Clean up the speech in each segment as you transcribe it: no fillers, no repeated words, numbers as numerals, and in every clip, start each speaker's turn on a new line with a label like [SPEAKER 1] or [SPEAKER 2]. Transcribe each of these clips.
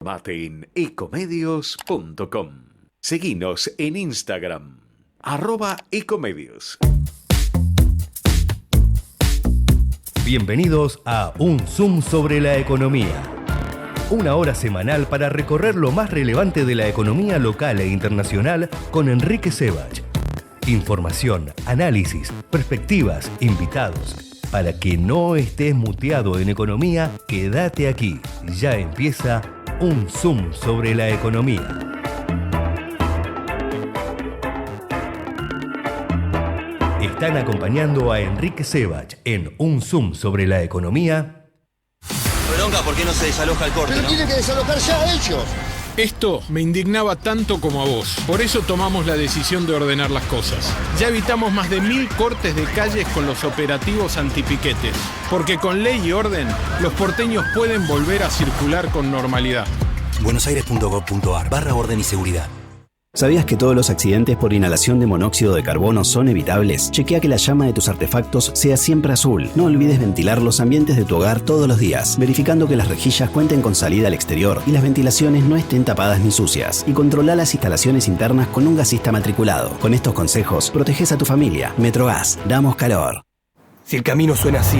[SPEAKER 1] Mate en ecomedios.com. Seguinos en Instagram, @ecomedios.
[SPEAKER 2] Bienvenidos a Un Zoom sobre la economía. Una hora semanal para recorrer lo más relevante de la economía local e internacional con Enrique Sebach. Información, análisis, perspectivas, invitados. Para que no estés muteado en economía, quédate aquí. Ya empieza Un Zoom sobre la economía. Están acompañando a Enrique Sebach en Un Zoom sobre la economía.
[SPEAKER 3] Bronca, ¿por qué no se desaloja el corte,
[SPEAKER 4] Pero
[SPEAKER 3] no?
[SPEAKER 4] tiene que desalojar ya a ellos.
[SPEAKER 5] Esto me indignaba tanto como a vos. Por eso tomamos la decisión de ordenar las cosas. Ya evitamos más de 1000 cortes de calles con los operativos antipiquetes. Porque con ley y orden, los porteños pueden volver a circular con normalidad.
[SPEAKER 3] buenosaires.gov.ar/orden y seguridad.
[SPEAKER 6] ¿Sabías que todos los accidentes por inhalación de monóxido de carbono son evitables? Chequea que la llama de tus artefactos sea siempre azul. No olvides ventilar los ambientes de tu hogar todos los días, verificando que las rejillas cuenten con salida al exterior y las ventilaciones no estén tapadas ni sucias. Y controla las instalaciones internas con un gasista matriculado. Con estos consejos, proteges a tu familia. Metrogas, damos calor.
[SPEAKER 7] Si el camino suena así,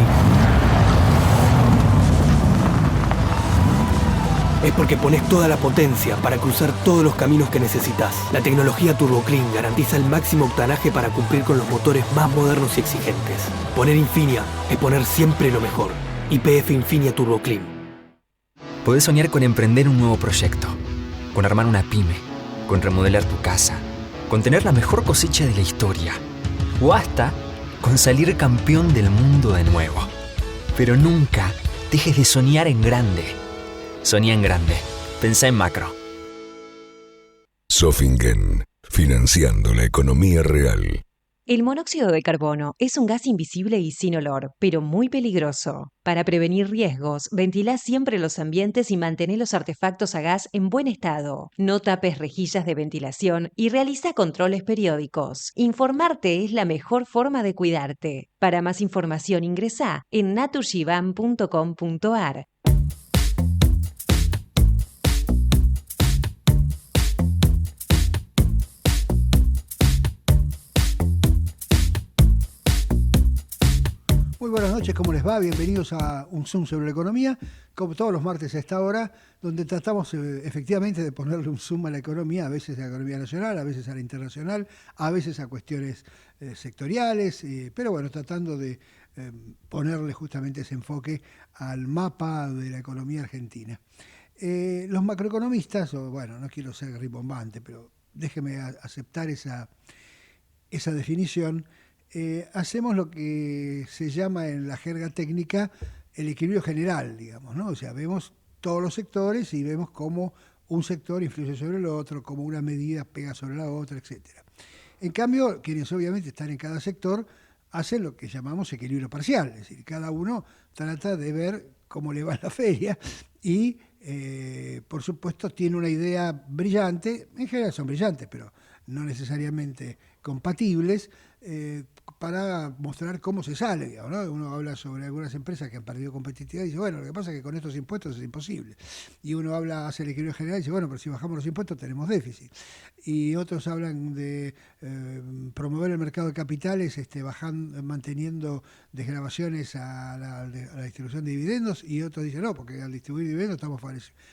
[SPEAKER 7] es porque pones toda la potencia para cruzar todos los caminos que necesitas. La tecnología TurboClean garantiza el máximo octanaje para cumplir con los motores más modernos y exigentes. Poner Infinia es poner siempre lo mejor. YPF Infinia TurboClean.
[SPEAKER 8] Podés soñar con emprender un nuevo proyecto, con armar una pyme, con remodelar tu casa, con tener la mejor cosecha de la historia, o hasta con salir campeón del mundo de nuevo. Pero nunca dejes de soñar en grande. Soñá en grande. Pensá en macro.
[SPEAKER 9] Sofingen, financiando la economía real.
[SPEAKER 10] El monóxido de carbono es un gas invisible y sin olor, pero muy peligroso. Para prevenir riesgos, ventilá siempre los ambientes y mantén los artefactos a gas en buen estado. No tapes rejillas de ventilación y realiza controles periódicos. Informarte es la mejor forma de cuidarte. Para más información ingresá en naturgivan.com.ar.
[SPEAKER 11] Muy buenas noches, ¿cómo les va? Bienvenidos a Un Zoom sobre la economía, como todos los martes a esta hora, donde tratamos efectivamente de ponerle un zoom a la economía, a veces a la economía nacional, a veces a la internacional, a veces a cuestiones sectoriales, pero bueno, tratando de ponerle justamente ese enfoque al mapa de la economía argentina. Los macroeconomistas, o bueno, no quiero ser rimbombante, pero déjeme aceptar esa definición. Hacemos lo que se llama en la jerga técnica el equilibrio general, digamos, ¿no? O sea, vemos todos los sectores y vemos cómo un sector influye sobre el otro, cómo una medida pega sobre la otra, etcétera. En cambio, quienes obviamente están en cada sector hacen lo que llamamos equilibrio parcial, es decir, cada uno trata de ver cómo le va a la feria y, por supuesto, tiene una idea brillante, en general son brillantes, pero no necesariamente compatibles, para mostrar cómo se sale, digamos, ¿no? Uno habla sobre algunas empresas que han perdido competitividad y dice, bueno, lo que pasa es que con estos impuestos es imposible. Y uno hace el equilibrio general y dice, bueno, pero si bajamos los impuestos tenemos déficit. Y otros hablan de promover el mercado de capitales, manteniendo desgravaciones a la distribución de dividendos, y otros dicen, no, porque al distribuir dividendos estamos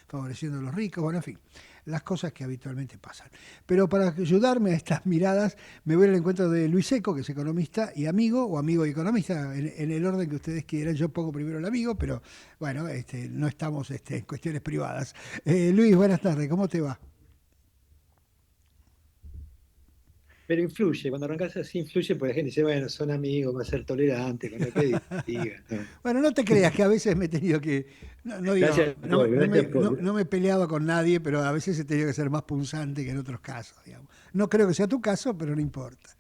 [SPEAKER 11] favoreciendo a los ricos, bueno, en fin, las cosas que habitualmente pasan. Pero para ayudarme a estas miradas, me voy al encuentro de Luis Seco, que es economista y amigo, o amigo y economista, en el orden que ustedes quieran. Yo pongo primero el amigo, pero bueno, no estamos en cuestiones privadas. Luis, buenas tardes, ¿cómo te va?
[SPEAKER 12] Pero influye, cuando arrancas así influye porque la gente dice, bueno, son amigos, va a ser tolerante con lo que diga. ¿No?
[SPEAKER 11] Bueno, no te creas que a veces me he tenido que... No me he peleado con nadie, pero a veces he tenido que ser más punzante que en otros casos, digamos. No creo que sea tu caso, pero no importa.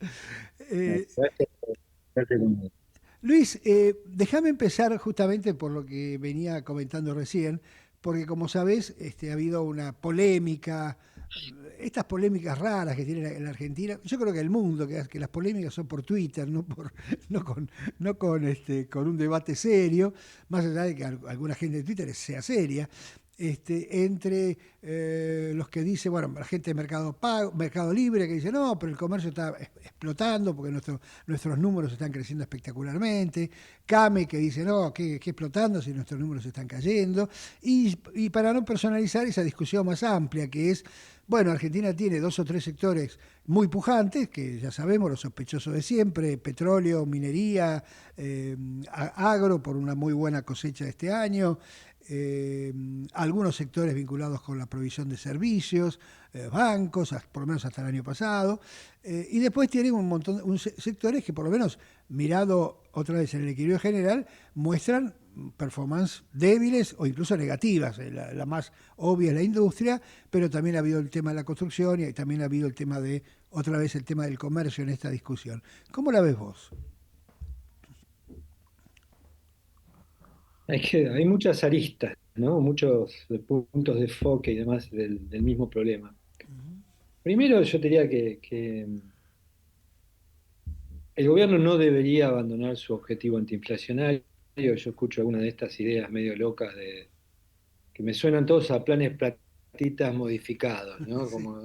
[SPEAKER 11] Luis, déjame empezar justamente por lo que venía comentando recién, porque como sabés, ha habido una polémica, estas polémicas raras que tiene en la Argentina. Yo creo que el mundo, que las polémicas son por Twitter, no con un debate serio, más allá de que alguna gente de Twitter sea seria. entre los que dicen, bueno, la gente de Mercado Libre, que dice, no, pero el comercio está explotando porque nuestros números están creciendo espectacularmente. Came, que dice, no, que explotando si nuestros números están cayendo. Y para no personalizar esa discusión más amplia, que es, bueno, Argentina tiene 2 o 3 sectores muy pujantes, que ya sabemos, los sospechosos de siempre: petróleo, minería, agro, por una muy buena cosecha de este año, algunos sectores vinculados con la provisión de servicios, bancos, por lo menos hasta el año pasado, y después tienen un montón de sectores que, por lo menos mirado otra vez en el equilibrio general, muestran performance débiles o incluso negativas. La más obvia es la industria, pero también ha habido el tema de la construcción y también ha habido el tema otra vez el tema del comercio en esta discusión. ¿Cómo la ves vos?
[SPEAKER 12] Hay muchas aristas, ¿no? Muchos puntos de enfoque y demás del mismo problema. Primero, yo diría que el gobierno no debería abandonar su objetivo antiinflacionario. Yo escucho algunas de estas ideas medio locas que me suenan todos a planes platitas modificados, ¿no? Como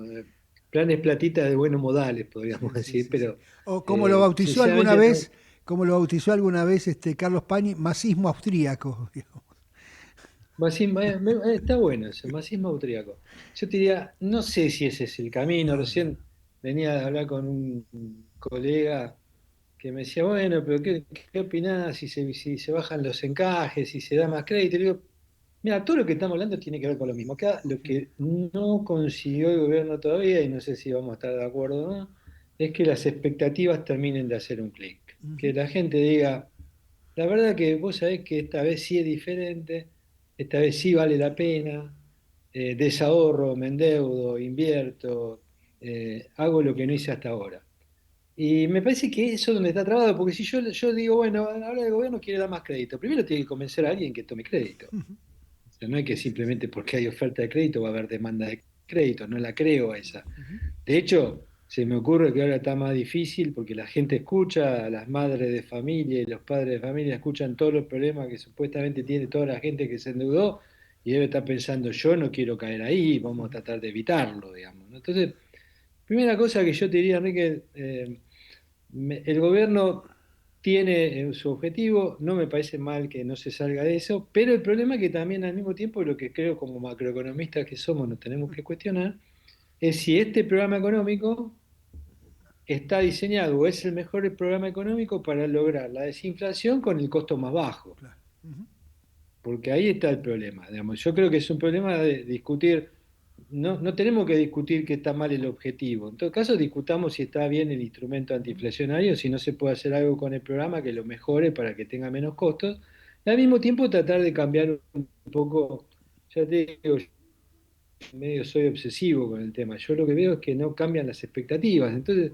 [SPEAKER 12] planes platitas de buenos modales, podríamos decir, pero
[SPEAKER 11] o como lo bautizó alguna vez, Carlos Pañi, masismo austríaco, digamos.
[SPEAKER 12] Está bueno eso, masismo austríaco. Yo te diría, no sé si ese es el camino. Recién venía a hablar con un colega que me decía, bueno, pero ¿qué opinás si se bajan los encajes, si se da más crédito? Y le digo, mira, todo lo que estamos hablando tiene que ver con lo mismo. Acá lo que no consiguió el gobierno todavía, y no sé si vamos a estar de acuerdo o no, es que las expectativas terminen de hacer un clic. Que la gente diga, la verdad que vos sabés que esta vez sí es diferente, esta vez sí vale la pena, desahorro, me endeudo, invierto, hago lo que no hice hasta ahora. Y me parece que eso es donde está trabado, porque si yo digo, bueno, ahora el gobierno quiere dar más crédito, primero tiene que convencer a alguien que tome crédito. O sea, no es que simplemente porque hay oferta de crédito va a haber demanda de crédito, no la creo esa. De hecho, se me ocurre que ahora está más difícil porque la gente escucha, las madres de familia y los padres de familia escuchan todos los problemas que supuestamente tiene toda la gente que se endeudó y debe estar pensando, yo no quiero caer ahí, vamos a tratar de evitarlo, digamos, ¿no? Entonces, primera cosa que yo te diría, Enrique, el gobierno tiene su objetivo, no me parece mal que no se salga de eso, pero el problema es que también al mismo tiempo lo que creo como macroeconomistas que somos nos tenemos que cuestionar es si este programa económico está diseñado o es el mejor programa económico para lograr la desinflación con el costo más bajo. Porque ahí está el problema, digamos. Yo creo que es un problema de discutir. No tenemos que discutir que está mal el objetivo. En todo caso, discutamos si está bien el instrumento antiinflacionario, si no se puede hacer algo con el programa que lo mejore para que tenga menos costos. Y al mismo tiempo tratar de cambiar un poco, ya te digo, medio soy obsesivo con el tema. Yo lo que veo es que no cambian las expectativas. Entonces,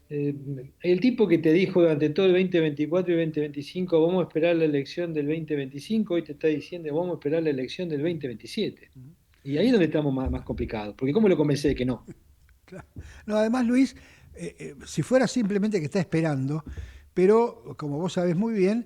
[SPEAKER 12] el tipo que te dijo durante todo el 2024 y 2025, vamos a esperar la elección del 2025, hoy te está diciendo, vamos a esperar la elección del 2027. Y ahí es donde estamos más complicados, porque ¿cómo lo convencé de que no?
[SPEAKER 11] Claro. No, además, Luis, si fuera simplemente que está esperando, pero como vos sabés muy bien,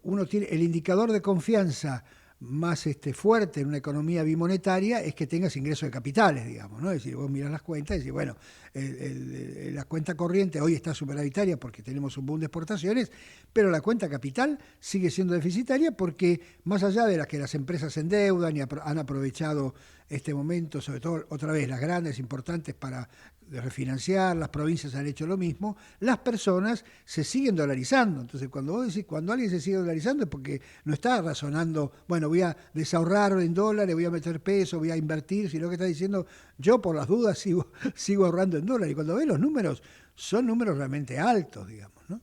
[SPEAKER 11] uno tiene el indicador de confianza más fuerte en una economía bimonetaria es que tengas ingresos de capitales, digamos, ¿no? Es decir, vos mirás las cuentas y decís, bueno, la cuenta corriente hoy está superavitaria porque tenemos un boom de exportaciones, pero la cuenta capital sigue siendo deficitaria porque más allá de las que las empresas se endeudan y han aprovechado este momento, sobre todo otra vez las grandes, importantes para refinanciar, las provincias han hecho lo mismo, las personas se siguen dolarizando. Entonces, cuando vos decís, cuando alguien se sigue dolarizando es porque no está razonando, bueno, voy a desahorrar en dólares, voy a meter peso, voy a invertir, sino que está diciendo, yo por las dudas sigo ahorrando en dólares. Y cuando ves los números, son números realmente altos, digamos, ¿no?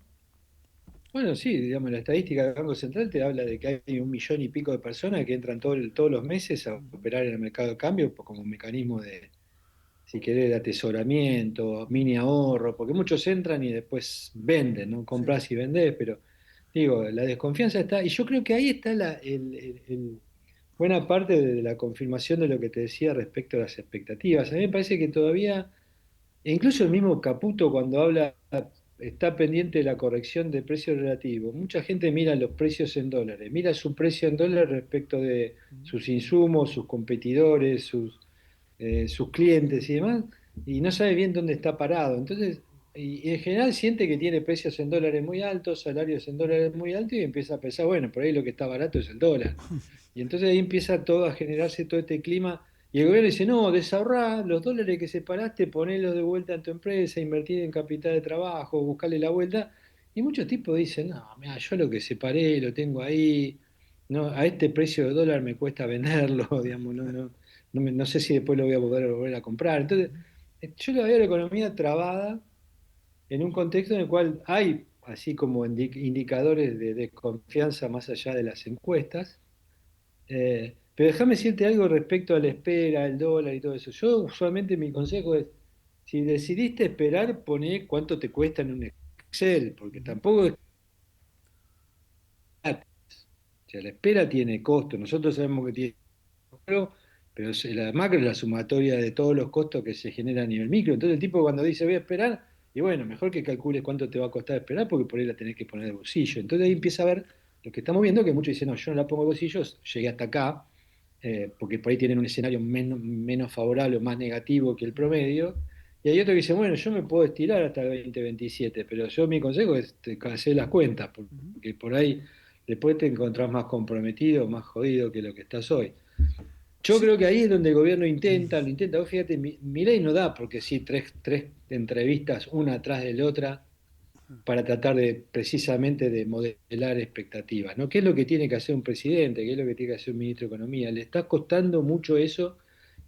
[SPEAKER 12] Bueno, sí, digamos, la estadística del Banco Central te habla de que hay 1,5 millones de personas que entran todos los meses a operar en el mercado de cambio como un mecanismo de, si querés, de atesoramiento, mini ahorro, porque muchos entran y después venden, ¿no? Compras y vendés, pero digo, la desconfianza está, y yo creo que ahí está buena parte de la confirmación de lo que te decía respecto a las expectativas. A mí me parece que todavía, e incluso el mismo Caputo cuando habla está pendiente de la corrección de precios relativos. Mucha gente mira los precios en dólares, mira su precio en dólares respecto de sus insumos, sus competidores, sus clientes y demás, y no sabe bien dónde está parado. Entonces, y en general siente que tiene precios en dólares muy altos, salarios en dólares muy altos, y empieza a pensar, bueno, por ahí lo que está barato es el dólar. Y entonces ahí empieza todo a generarse todo este clima. Y el gobierno dice, no, desahorrá los dólares que separaste, ponelos de vuelta en tu empresa, invertir en capital de trabajo, buscarle la vuelta. Y muchos tipos dicen, no, mira, yo lo que separé lo tengo ahí, no, a este precio de dólar me cuesta venderlo, digamos, no sé si después lo voy a volver a comprar. Entonces, yo le veo la economía trabada en un contexto en el cual hay, así como indicadores de desconfianza más allá de las encuestas, pero déjame decirte algo respecto a la espera, el dólar y todo eso. Yo usualmente mi consejo es, si decidiste esperar, poné cuánto te cuesta en un Excel, porque tampoco es gratis. O sea, la espera tiene costo, nosotros sabemos que tiene costo, pero la macro es la sumatoria de todos los costos que se generan a nivel micro. Entonces el tipo cuando dice voy a esperar, y bueno, mejor que calcules cuánto te va a costar esperar, porque por ahí la tenés que poner de bolsillo. Entonces ahí empieza a ver lo que estamos viendo, que muchos dicen, no, yo no la pongo de bolsillo, llegué hasta acá, porque por ahí tienen un escenario menos favorable o más negativo que el promedio. Y hay otro que dice, bueno, yo me puedo estirar hasta el 2027, pero mi consejo es hacer las cuentas, porque por ahí después te encontrás más comprometido, más jodido que lo que estás hoy. Yo creo que ahí es donde el gobierno lo intenta. Vos fíjate, Milei no da, porque sí, tres entrevistas, una atrás de la otra, para tratar precisamente de modelar expectativas, ¿no? ¿Qué es lo que tiene que hacer un presidente? ¿Qué es lo que tiene que hacer un ministro de Economía? Le está costando mucho eso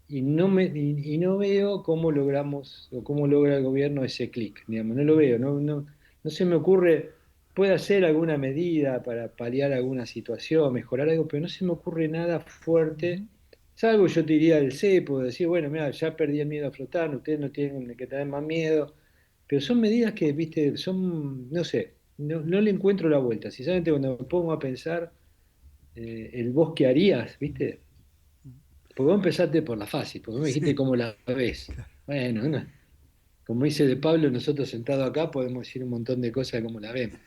[SPEAKER 12] y no veo cómo logramos o cómo logra el gobierno ese clic, digamos, no lo veo, no se me ocurre, puede hacer alguna medida para paliar alguna situación, mejorar algo, pero no se me ocurre nada fuerte. Salvo yo te diría el cepo, decir, bueno, mira, ya perdí el miedo a flotar, ustedes no tienen que tener más miedo. Pero son medidas que, viste, no sé, no le encuentro la vuelta. Sinceramente, cuando me pongo a pensar el vos qué harías, viste, porque vos empezaste por la fácil, porque vos me dijiste cómo la ves. Bueno, como dice de Pablo, nosotros sentados acá podemos decir un montón de cosas de cómo la vemos.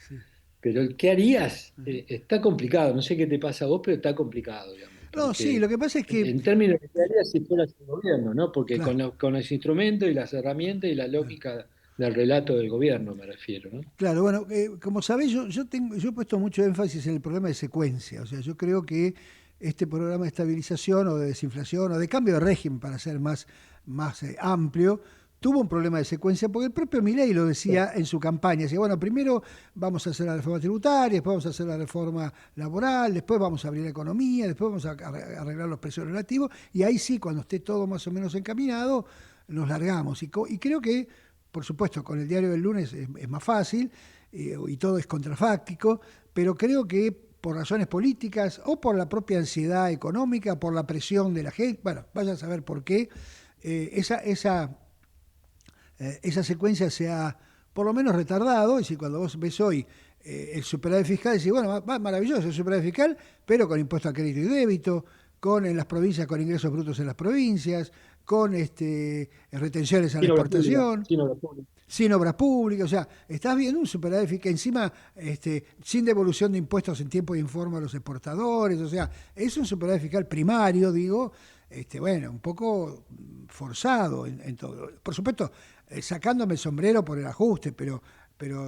[SPEAKER 12] Pero el qué harías está complicado. No sé qué te pasa a vos, pero está complicado, digamos.
[SPEAKER 11] No, sí, lo que pasa es que...
[SPEAKER 12] En términos de qué harías si fueras el gobierno, ¿no? Porque con los instrumentos y las herramientas y la lógica del relato del gobierno, me refiero, ¿no?
[SPEAKER 11] Claro, bueno, como sabés, yo he puesto mucho énfasis en el problema de secuencia. O sea, yo creo que este programa de estabilización o de desinflación o de cambio de régimen, para ser más amplio, tuvo un problema de secuencia, porque el propio Milei lo decía en su campaña. Decía, bueno, primero vamos a hacer la reforma tributaria, después vamos a hacer la reforma laboral, después vamos a abrir la economía, después vamos a arreglar los precios relativos, y ahí sí, cuando esté todo más o menos encaminado, nos largamos. Y creo que, por supuesto, con el diario del lunes es más fácil, y todo es contrafáctico, pero creo que por razones políticas o por la propia ansiedad económica, por la presión de la gente, bueno, vaya a saber por qué, esa secuencia se ha por lo menos retardado. Y si cuando vos ves hoy el superávit fiscal, decís, bueno, va maravilloso el superávit fiscal, pero con impuesto a crédito y débito, en las provincias con ingresos brutos en las provincias, con retenciones a la exportación, sin obras públicas. O sea, estás viendo un superávit fiscal encima sin devolución de impuestos en tiempo y en forma a los exportadores. O sea, es un superávit fiscal primario, digo, bueno, un poco forzado en todo. Por supuesto, sacándome el sombrero por el ajuste, pero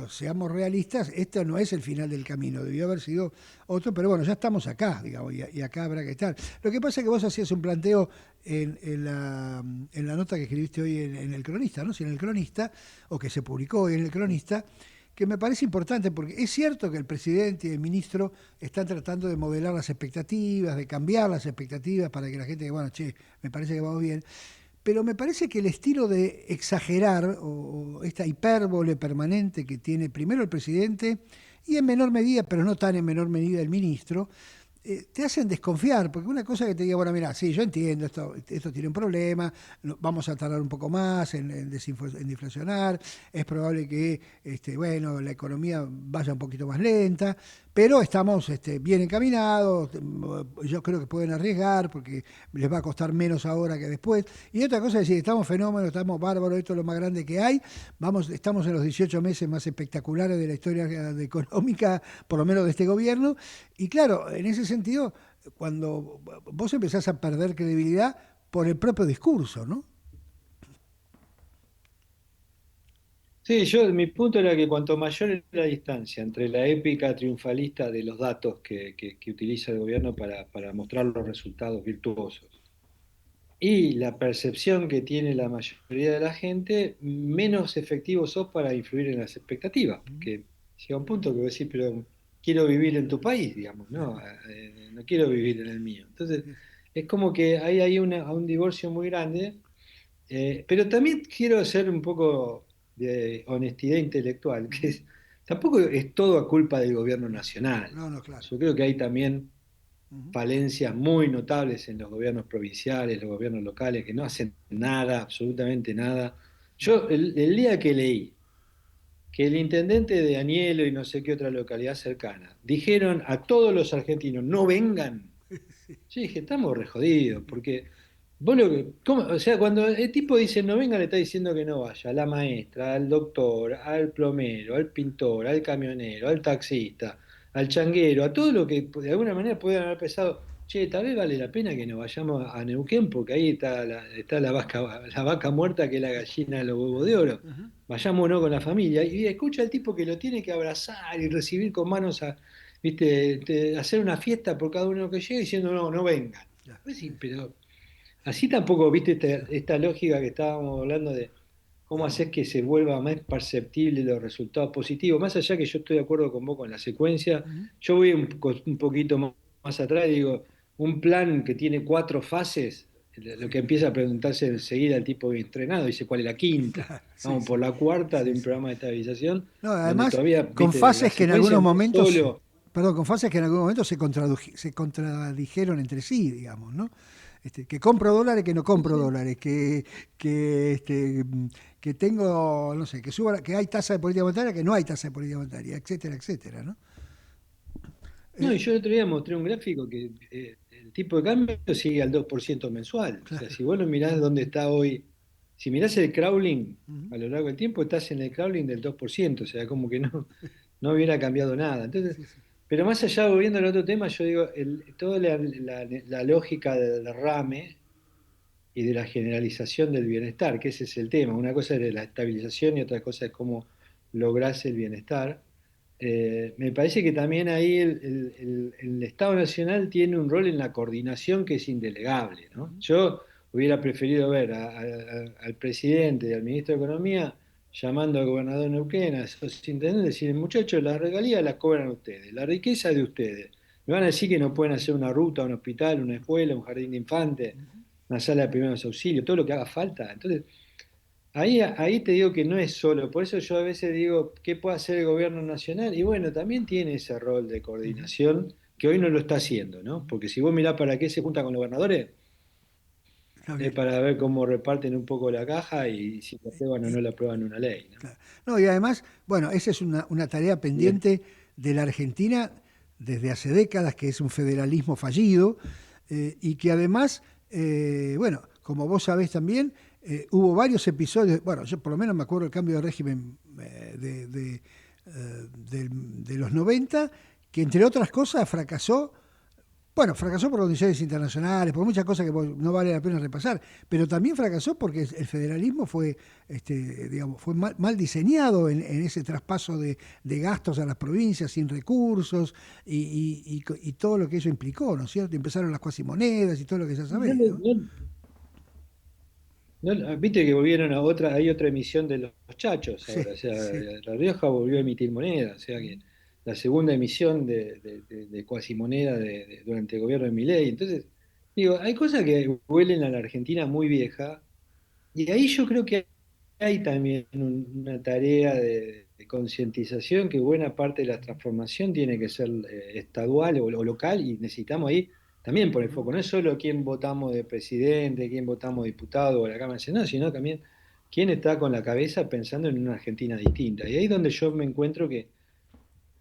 [SPEAKER 11] seamos realistas, esto no es el final del camino, debió haber sido otro, pero bueno, ya estamos acá, digamos, y acá habrá que estar. Lo que pasa es que vos hacías un planteo en la nota que escribiste hoy en El Cronista, ¿no? Sí, en El Cronista, o que se publicó hoy en El Cronista, que me parece importante, porque es cierto que el presidente y el ministro están tratando de modelar las expectativas, de cambiar las expectativas para que la gente diga, bueno, che, me parece que vamos bien. Pero me parece que el estilo de exagerar o esta hipérbole permanente que tiene primero el presidente y en menor medida, pero no tan en menor medida el ministro, te hacen desconfiar, porque una cosa que te diga, bueno, mira, sí, yo entiendo, esto tiene un problema, vamos a tardar un poco más en deflacionar, es probable que bueno, la economía vaya un poquito más lenta, pero estamos bien encaminados, yo creo que pueden arriesgar porque les va a costar menos ahora que después. Y otra cosa es decir, estamos fenómenos, estamos bárbaros, esto es lo más grande que hay, estamos en los 18 meses más espectaculares de la historia económica, por lo menos de este gobierno, y claro, en ese sentido, cuando vos empezás a perder credibilidad por el propio discurso, ¿no?
[SPEAKER 12] Sí, mi punto era que cuanto mayor es la distancia entre la épica triunfalista de los datos que utiliza el gobierno para mostrar los resultados virtuosos y la percepción que tiene la mayoría de la gente, menos efectivo sos para influir en las expectativas, porque llega un punto que vos decís, pero quiero vivir en tu país, digamos, no, no quiero vivir en el mío. Entonces, es como que hay un divorcio muy grande, pero también quiero hacer un poco de honestidad intelectual, tampoco es todo a culpa del gobierno nacional.
[SPEAKER 11] No, no, claro.
[SPEAKER 12] Yo creo que hay también falencias muy notables en los gobiernos provinciales, los gobiernos locales, que no hacen nada, absolutamente nada. Yo, el día que leí que el intendente de Anielo y no sé qué otra localidad cercana dijeron a todos los argentinos, no vengan, yo dije, estamos re jodidos, porque vos o sea, cuando el tipo dice no venga, le está diciendo que no vaya a la maestra, al doctor, al plomero, al pintor, al camionero, al taxista, al changuero, a todo lo que de alguna manera pueden haber pensado, che, tal vez vale la pena que nos vayamos a Neuquén, porque ahí está la vaca muerta que es la gallina de los huevos de oro. Vayámonos con la familia. Y escucha al tipo que lo tiene que abrazar y recibir con manos viste, hacer una fiesta por cada uno que llegue diciendo no, no vengan. Pues sí, pero así tampoco, viste, esta lógica que estábamos hablando de cómo hacer que se vuelva más perceptible los resultados positivos. Más allá que yo estoy de acuerdo con vos con la secuencia, yo voy un poquito más atrás y digo, un plan que tiene 4 fases, lo que empieza a preguntarse enseguida el tipo entrenado, dice cuál es la quinta. Vamos por la cuarta de un programa de estabilización.
[SPEAKER 11] No, además,
[SPEAKER 12] todavía,
[SPEAKER 11] con
[SPEAKER 12] viste,
[SPEAKER 11] fases
[SPEAKER 12] la
[SPEAKER 11] que en algunos
[SPEAKER 12] secuencia
[SPEAKER 11] momentos,
[SPEAKER 12] solo.
[SPEAKER 11] perdón, con fases que en algún momento se contradijeron entre sí, digamos, ¿no? Que compro dólares, que no compro dólares, que tengo, no sé, que hay tasa de política monetaria, que no hay tasa de política monetaria, etcétera, etcétera, ¿no?
[SPEAKER 12] No, y yo el otro día mostré un gráfico que el tipo de cambio sigue al 2% mensual. O sea, si vos lo mirás dónde está hoy, si mirás el crawling a lo largo del tiempo, estás en el crawling del 2%, o sea, como que no hubiera cambiado nada. Entonces, pero más allá, volviendo al otro tema, yo digo, toda la lógica del derrame y de la generalización del bienestar, que ese es el tema. Una cosa es la estabilización y otra cosa es cómo lográs el bienestar. Me parece que también ahí el Estado Nacional tiene un rol en la coordinación que es indelegable, ¿no? Yo hubiera preferido ver al presidente y al ministro de Economía llamando al gobernador de Neuquén, a esos intendentes, decir, muchachos, las regalías las cobran ustedes, la riqueza es de ustedes. Me van a decir que no pueden hacer una ruta, un hospital, una escuela, un jardín de infantes, una sala de primeros auxilios, todo lo que haga falta. Entonces, ahí te digo que no es solo, por eso yo a veces digo, ¿qué puede hacer el gobierno nacional? Y bueno, también tiene ese rol de coordinación que hoy no lo está haciendo, ¿no? Porque si vos mirás para qué se junta con los gobernadores, es para ver cómo reparten un poco la caja y si la aprueban o no la aprueban una ley, ¿no?
[SPEAKER 11] Claro. No, y además, bueno, esa es una tarea pendiente de la Argentina desde hace décadas, que es un federalismo fallido, y que además, bueno, como vos sabés también, hubo varios episodios, bueno, yo por lo menos me acuerdo del cambio de régimen de los 90, que entre otras cosas fracasó por condiciones internacionales, por muchas cosas que no vale la pena repasar, pero también fracasó porque el federalismo fue, fue mal diseñado en ese traspaso de gastos a las provincias sin recursos y todo lo que eso implicó, ¿no es cierto? Empezaron las cuasimonedas y todo lo que ya sabés, ¿no?
[SPEAKER 12] Viste que volvieron hay otra emisión de los chachos ahora, o sea, La Rioja volvió a emitir moneda, o sea que la segunda emisión de cuasimoneda durante el gobierno de Milei. Entonces, digo, hay cosas que huelen a la Argentina muy vieja, y ahí yo creo que hay también una tarea de concientización, que buena parte de la transformación tiene que ser estadual o local, y necesitamos ahí también poner foco. No es solo quién votamos de presidente, quién votamos de diputado o de la Cámara de Senado, sino también quién está con la cabeza pensando en una Argentina distinta. Y ahí es donde yo me encuentro que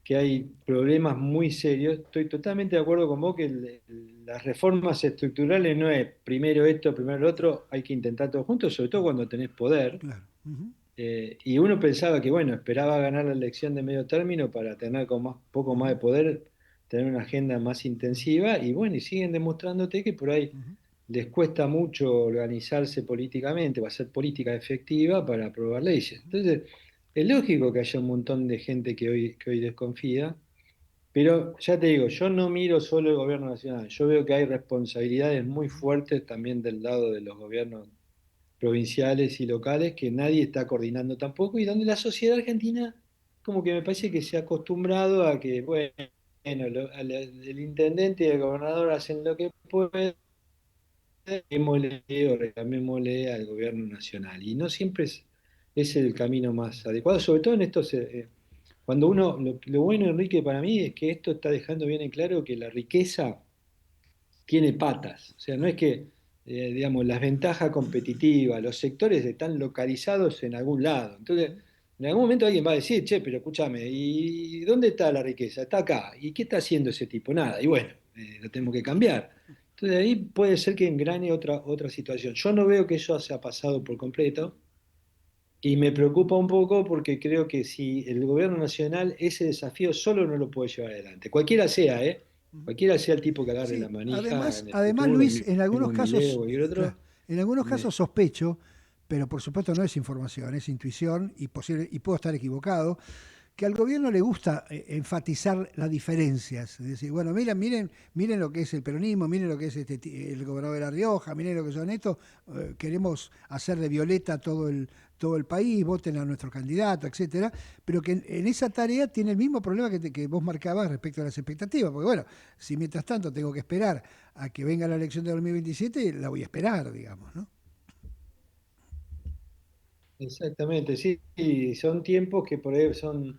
[SPEAKER 12] que hay problemas muy serios. Estoy totalmente de acuerdo con vos que las reformas estructurales no es primero esto, primero lo otro, hay que intentar todo juntos, sobre todo cuando tenés poder.
[SPEAKER 11] Claro. Ujú.
[SPEAKER 12] Y uno pensaba que, bueno, esperaba ganar la elección de medio término para tener con poco más de poder, tener una agenda más intensiva, y bueno, y siguen demostrándote que por ahí les cuesta mucho organizarse políticamente, va a ser política efectiva para aprobar leyes. Entonces, es lógico que haya un montón de gente que hoy desconfía, pero ya te digo, yo no miro solo el gobierno nacional, yo veo que hay responsabilidades muy fuertes también del lado de los gobiernos provinciales y locales que nadie está coordinando tampoco, y donde la sociedad argentina como que me parece que se ha acostumbrado a que, bueno, el intendente y el gobernador hacen lo que pueden, reclamémosle o reclamémosle al gobierno nacional. Y no siempre es el camino más adecuado, sobre todo en estos... cuando uno, lo bueno, Enrique, para mí es que esto está dejando bien en claro que la riqueza tiene patas. O sea, no es que, digamos, las ventajas competitivas, los sectores están localizados en algún lado. Entonces, en algún momento alguien va a decir, che, pero escúchame, ¿y dónde está la riqueza? Está acá. ¿Y qué está haciendo ese tipo? Nada. Y bueno, lo tenemos que cambiar. Entonces ahí puede ser que engrane otra situación. Yo no veo que eso se ha pasado por completo. Y me preocupa un poco porque creo que si el gobierno nacional ese desafío solo no lo puede llevar adelante, cualquiera sea, ¿eh? Cualquiera sea el tipo que agarre
[SPEAKER 11] Sí,
[SPEAKER 12] la manija
[SPEAKER 11] además,
[SPEAKER 12] en el
[SPEAKER 11] además
[SPEAKER 12] futuro,
[SPEAKER 11] Luis, en algunos
[SPEAKER 12] Milei o
[SPEAKER 11] casos,
[SPEAKER 12] cualquier otro.
[SPEAKER 11] claro, en algunos
[SPEAKER 12] me-
[SPEAKER 11] casos sospecho, pero por supuesto no es información, es intuición y y puedo estar equivocado, que al gobierno le gusta enfatizar las diferencias. Es decir, bueno, miren lo que es el peronismo, miren lo que es el gobernador de La Rioja, miren lo que son estos, queremos hacer de violeta todo el país, voten a nuestro candidato, etcétera, pero que en esa tarea tiene el mismo problema que vos marcabas respecto a las expectativas, porque bueno, si mientras tanto tengo que esperar a que venga la elección de 2027, la voy a esperar, digamos, ¿no?
[SPEAKER 12] Exactamente, sí, y son tiempos que por ahí son,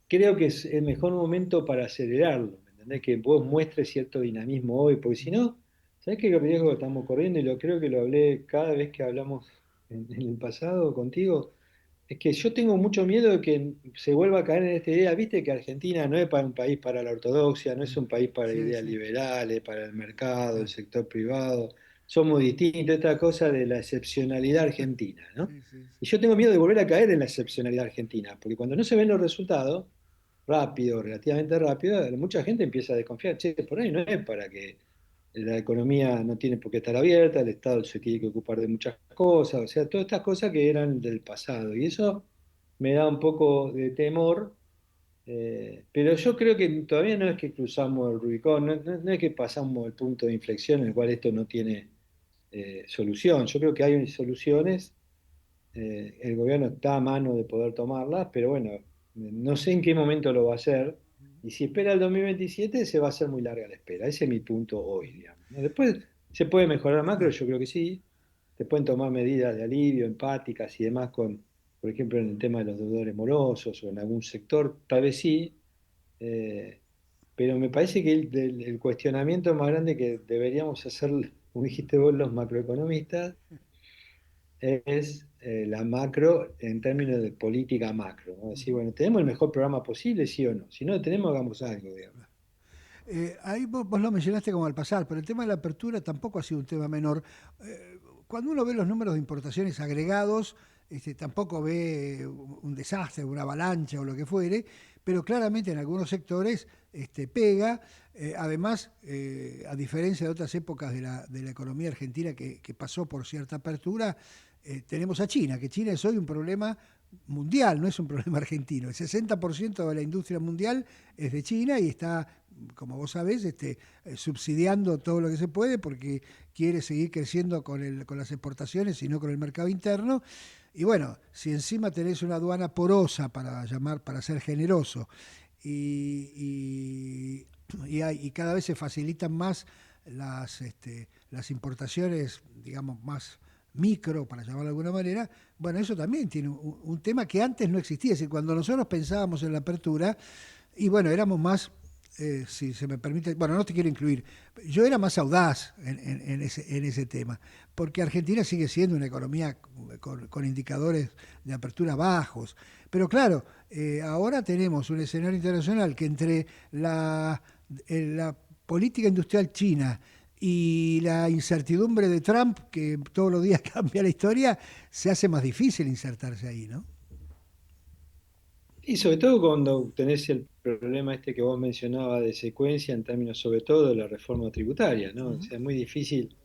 [SPEAKER 12] creo que es el mejor momento para acelerarlo, ¿me entendés? Que vos muestres cierto dinamismo hoy, porque si no, ¿sabés qué riesgo estamos corriendo? Y lo creo que lo hablé cada vez que hablamos en el pasado contigo. Es que yo tengo mucho miedo de que se vuelva a caer en esta idea, viste que Argentina no es para un país para la ortodoxia, no es un país para
[SPEAKER 11] Sí,
[SPEAKER 12] ideas
[SPEAKER 11] sí,
[SPEAKER 12] liberales, para el mercado, el
[SPEAKER 11] claro.
[SPEAKER 12] sector privado, somos distintos, esta cosa de la excepcionalidad argentina, ¿no?
[SPEAKER 11] Sí, sí,
[SPEAKER 12] Y
[SPEAKER 11] sí.
[SPEAKER 12] yo tengo miedo de volver a caer en la excepcionalidad argentina, porque cuando no se ven los resultados, rápido, relativamente rápido, mucha gente empieza a desconfiar, che, por ahí no es para que la economía no tiene por qué estar abierta, el Estado se tiene que ocupar de muchas cosas, o sea, todas estas cosas que eran del pasado. Y eso me da un poco de temor, pero yo creo que todavía no es que cruzamos el Rubicón, no es que pasamos el punto de inflexión en el cual esto no tiene solución. Yo creo que hay soluciones, el gobierno está a mano de poder tomarlas, pero bueno, no sé en qué momento lo va a hacer. Y si espera el 2027, se va a hacer muy larga la espera. Ese es mi punto hoy, digamos, ¿no? Después se puede mejorar macro, yo creo que sí. Se pueden tomar medidas de alivio, empáticas y demás por ejemplo, en el tema de los deudores morosos o en algún sector, tal vez sí. eh, pero me parece que el cuestionamiento más grande que deberíamos hacer, como dijiste vos, los macroeconomistas, es la macro en términos de política macro, ¿no? Decir, bueno, ¿tenemos el mejor programa posible, sí o no? Si no lo tenemos, hagamos algo, digamos.
[SPEAKER 11] Ahí vos lo mencionaste como al pasar, pero el tema de la apertura tampoco ha sido un tema menor. Cuando uno ve los números de importaciones agregados, tampoco ve un desastre, una avalancha o lo que fuere, pero claramente en algunos sectores pega. Además, a diferencia de otras épocas de la economía argentina que pasó por cierta apertura, tenemos a China, que China es hoy un problema mundial, no es un problema argentino. El 60% de la industria mundial es de China y está, como vos sabés, subsidiando todo lo que se puede porque quiere seguir creciendo con las exportaciones y no con el mercado interno. Y bueno, si encima tenés una aduana porosa para ser generoso, y cada vez se facilitan más las importaciones, digamos, más micro, para llamarlo de alguna manera, bueno, eso también tiene un tema que antes no existía. Es decir, cuando nosotros pensábamos en la apertura, y bueno, éramos más si se me permite, bueno, no te quiero incluir, yo era más audaz en ese tema, porque Argentina sigue siendo una economía con indicadores de apertura bajos, pero claro, ahora tenemos un escenario internacional que entre la política industrial china y la incertidumbre de Trump, que todos los días cambia la historia, se hace más difícil insertarse ahí, ¿no?
[SPEAKER 12] Y sobre todo cuando tenés el problema este que vos mencionabas de secuencia en términos sobre todo de la reforma tributaria, ¿no? O sea, es muy difícil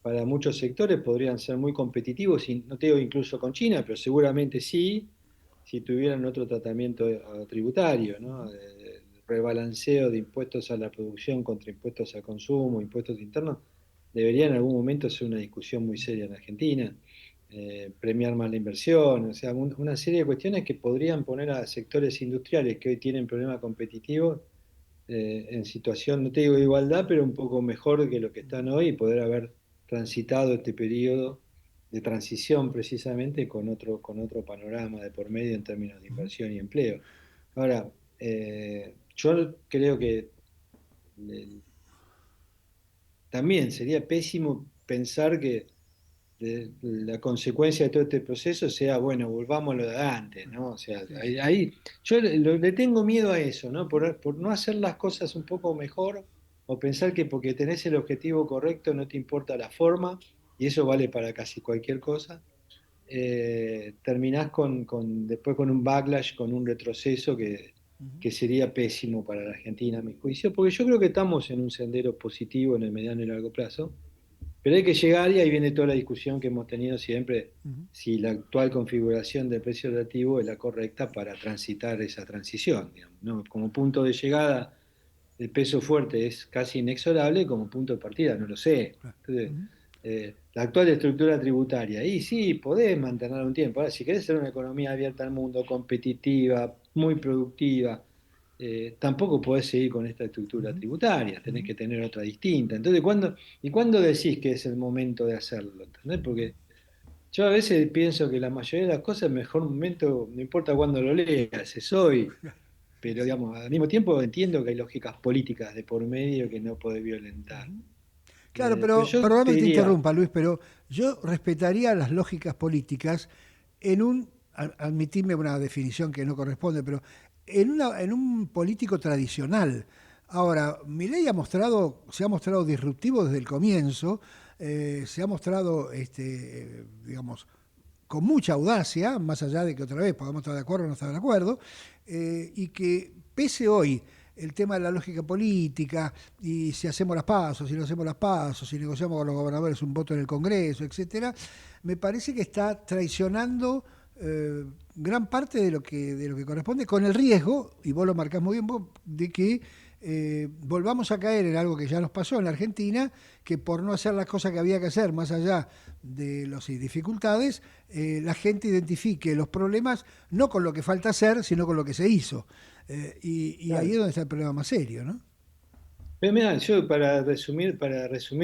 [SPEAKER 12] para muchos sectores, podrían ser muy competitivos, y no te digo incluso con China, pero seguramente sí, si tuvieran otro tratamiento tributario, ¿no? Rebalanceo de impuestos a la producción contra impuestos al consumo, impuestos internos, debería en algún momento ser una discusión muy seria en Argentina. Premiar más la inversión, o sea, una serie de cuestiones que podrían poner a sectores industriales que hoy tienen problemas competitivos en situación, no te digo de igualdad, pero un poco mejor que lo que están hoy, y poder haber transitado este periodo de transición precisamente con otro panorama de por medio en términos de inversión y empleo. Ahora, yo creo que también sería pésimo pensar que la consecuencia de todo este proceso sea, bueno, volvamos a lo de antes, ¿no? O sea, ahí yo le tengo miedo a eso, ¿no? Por no hacer las cosas un poco mejor, o pensar que porque tenés el objetivo correcto no te importa la forma, y eso vale para casi cualquier cosa, terminás después con un backlash, con un retroceso que sería pésimo para la Argentina, a mi juicio, porque yo creo que estamos en un sendero positivo en el mediano y largo plazo. Pero hay que llegar, y ahí viene toda la discusión que hemos tenido siempre, si la actual configuración del precio relativo es la correcta para transitar esa transición, digamos, ¿no? Como punto de llegada, el peso fuerte es casi inexorable, como punto de partida no lo sé. Entonces, la actual estructura tributaria, y sí, podés mantenerla un tiempo. Ahora, si querés ser una economía abierta al mundo, competitiva, muy productiva, tampoco podés seguir con esta estructura tributaria, tenés que tener otra distinta. Entonces, ¿cuándo decís que es el momento de hacerlo? ¿Entendés? Porque yo a veces pienso que la mayoría de las cosas, el mejor momento, no importa cuándo lo leas, es hoy. Pero, digamos, al mismo tiempo entiendo que hay lógicas políticas de por medio que no podés violentar.
[SPEAKER 11] Claro,
[SPEAKER 12] Pero
[SPEAKER 11] pero
[SPEAKER 12] yo
[SPEAKER 11] perdóname
[SPEAKER 12] te
[SPEAKER 11] que te
[SPEAKER 12] diría,
[SPEAKER 11] interrumpa, Luis, pero yo respetaría las lógicas políticas admitidme una definición que no corresponde, pero en un político tradicional. Ahora, Milei se ha mostrado disruptivo desde el comienzo, se ha mostrado, digamos, con mucha audacia, más allá de que otra vez podamos estar de acuerdo o no estar de acuerdo, y que pese hoy el tema de la lógica política, y si hacemos las pasos, si no hacemos las pasos, si negociamos con los gobernadores un voto en el Congreso, etcétera, me parece que está traicionando gran parte de lo que corresponde, con el riesgo, y vos lo marcás muy bien vos, de que volvamos a caer en algo que ya nos pasó en la Argentina, que por no hacer las cosas que había que hacer, más allá de las dificultades, la gente identifique los problemas no con lo que falta hacer, sino con lo que se hizo. Y
[SPEAKER 12] claro.
[SPEAKER 11] ahí es donde está el problema más serio, ¿no?
[SPEAKER 12] Pero mirá, yo para resumir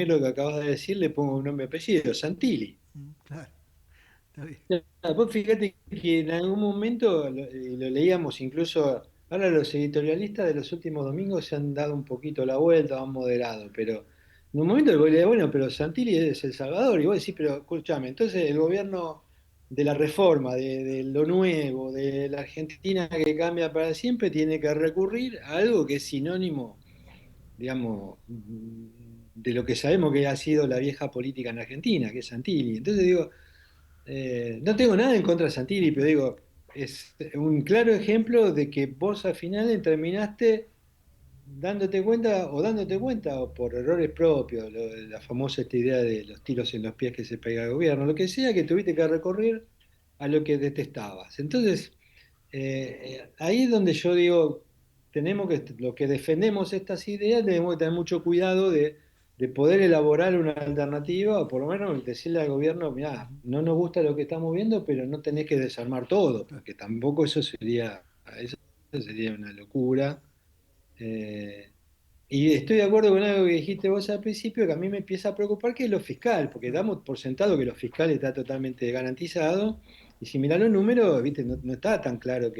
[SPEAKER 12] lo que acabas de decir, le pongo un nombre y apellido, Santilli.
[SPEAKER 11] Claro, está bien.
[SPEAKER 12] Vos fíjate que en algún momento, y lo leíamos incluso, ahora los editorialistas de los últimos domingos se han dado un poquito la vuelta, han moderado, pero en un momento vos le decís, bueno, pero Santilli es El Salvador, y vos decís, pero escúchame, entonces el gobierno de la reforma, de lo nuevo, de la Argentina que cambia para siempre, tiene que recurrir a algo que es sinónimo, digamos, de lo que sabemos que ha sido la vieja política en Argentina, que es Santilli. Entonces digo, no tengo nada en contra de Santilli, pero digo, es un claro ejemplo de que vos al final terminaste dándote cuenta, o por errores propios, la famosa esta idea de los tiros en los pies que se pega el gobierno, lo que sea, que tuviste que recurrir a lo que detestabas. Entonces, ahí es donde yo digo, los que defendemos estas ideas, tenemos que tener mucho cuidado de poder elaborar una alternativa, o por lo menos decirle al gobierno, mirá, no nos gusta lo que estamos viendo, pero no tenés que desarmar todo, porque tampoco eso sería una locura. Y estoy de acuerdo con algo que dijiste vos al principio, que a mí me empieza a preocupar, que es lo fiscal, porque damos por sentado que lo fiscal está totalmente garantizado, y si mirás los números, viste, no está tan claro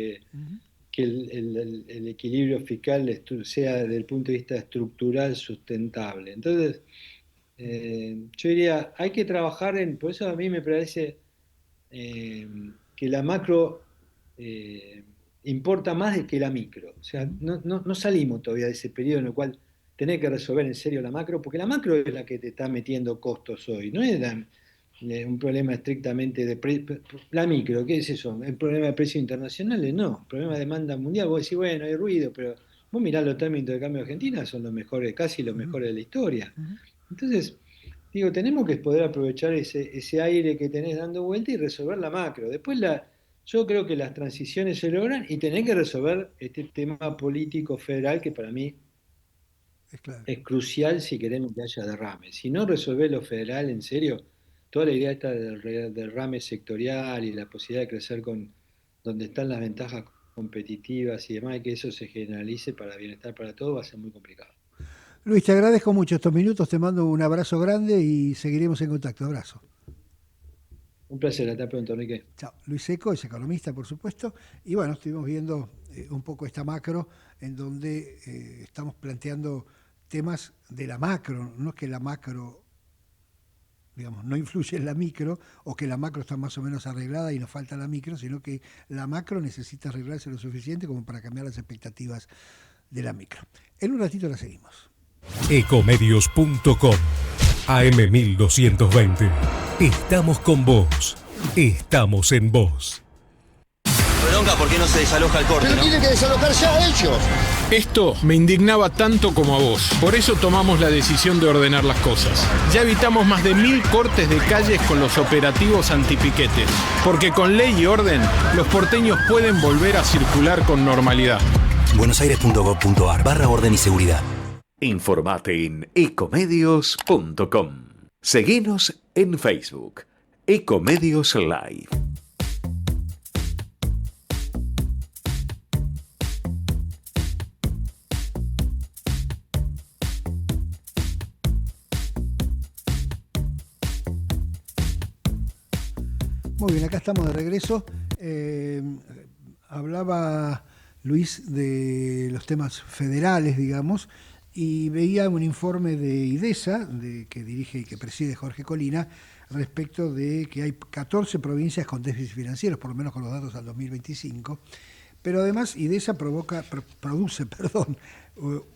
[SPEAKER 12] que el equilibrio fiscal sea desde el punto de vista estructural sustentable. Entonces, yo diría, hay que trabajar por eso a mí me parece que la macro importa más de que la micro. O sea, no salimos todavía de ese periodo en el cual tenés que resolver en serio la macro, porque la macro es la que te está metiendo costos hoy, no es un problema estrictamente la micro, ¿qué es eso? ¿El problema de precios internacionales? No, el problema de demanda mundial, vos decís, bueno, hay ruido, pero vos mirás los términos de cambio de Argentina, son los mejores, casi los mejores de la historia. Entonces, digo, tenemos que poder aprovechar ese aire que tenés dando vuelta y resolver la macro. Después yo creo que las transiciones se logran y tenés que resolver este tema político federal que para mí es crucial si queremos que haya derrame. Si no resolvés lo federal en serio, toda la idea esta del derrame sectorial y la posibilidad de crecer donde están las ventajas competitivas y demás, y que eso se generalice para bienestar para todos, va a ser muy complicado.
[SPEAKER 11] Luis, te agradezco mucho estos minutos, te mando un abrazo grande y seguiremos en contacto. Abrazo.
[SPEAKER 12] Un placer, hasta pronto, Enrique.
[SPEAKER 11] Chao. Luis Seco es economista, por supuesto, y bueno, estuvimos viendo un poco esta macro en donde estamos planteando temas de la macro, no es que la macro, digamos, no influye en la micro o que la macro está más o menos arreglada y nos falta la micro, sino que la macro necesita arreglarse lo suficiente como para cambiar las expectativas de la micro. En un ratito la seguimos.
[SPEAKER 9] Ecomedios.com AM1220. Estamos con vos. Estamos en vos.
[SPEAKER 3] Bronca, ¿por qué no se desaloja el corte?
[SPEAKER 4] Pero tienen que desalojar ya ellos.
[SPEAKER 5] Esto me indignaba tanto como a vos. Por eso tomamos la decisión de ordenar las cosas. Ya evitamos más de 1000 cortes de calles con los operativos antipiquetes. Porque con ley y orden, los porteños pueden volver a circular con normalidad.
[SPEAKER 3] buenosaires.gov.ar/orden y seguridad.
[SPEAKER 1] Informate en ecomedios.com. Seguinos en Facebook. Ecomedios Live.
[SPEAKER 11] Muy bien, acá estamos de regreso. Hablaba Luis de los temas federales, digamos, y veía un informe de IDESA, que dirige y que preside Jorge Colina, respecto de que hay 14 provincias con déficits financieros, por lo menos con los datos al 2025, pero además IDESA produce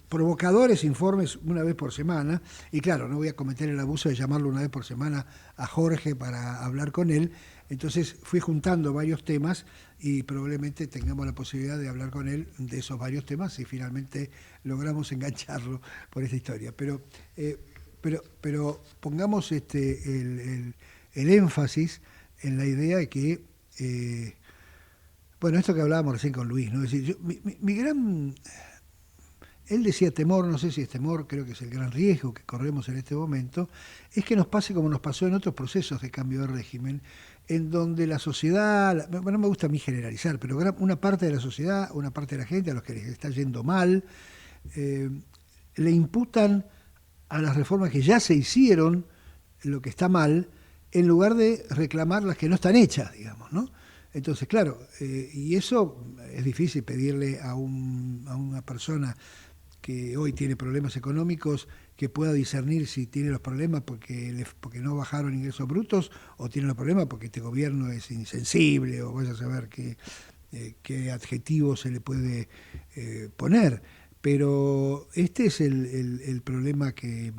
[SPEAKER 11] provocadores informes una vez por semana, y claro, no voy a cometer el abuso de llamarlo una vez por semana a Jorge para hablar con él. Entonces fui juntando varios temas y probablemente tengamos la posibilidad de hablar con él de esos varios temas si finalmente logramos engancharlo por esta historia. Pero pongamos el énfasis en la idea de que, bueno, esto que hablábamos recién con Luis, ¿no? Es decir, mi gran... Él decía temor, no sé si es temor, creo que es el gran riesgo que corremos en este momento, es que nos pase como nos pasó en otros procesos de cambio de régimen, en donde la sociedad, bueno, no me gusta a mí generalizar, pero una parte de la sociedad, una parte de la gente a los que les está yendo mal, le imputan a las reformas que ya se hicieron lo que está mal, en lugar de reclamar las que no están hechas, digamos, ¿no? Entonces, claro, y eso es difícil pedirle a una persona que hoy tiene problemas económicos, que pueda discernir si tiene los problemas porque no bajaron ingresos brutos o tiene los problemas porque este gobierno es insensible o vaya a saber qué adjetivo se le puede poner. Pero este es el problema que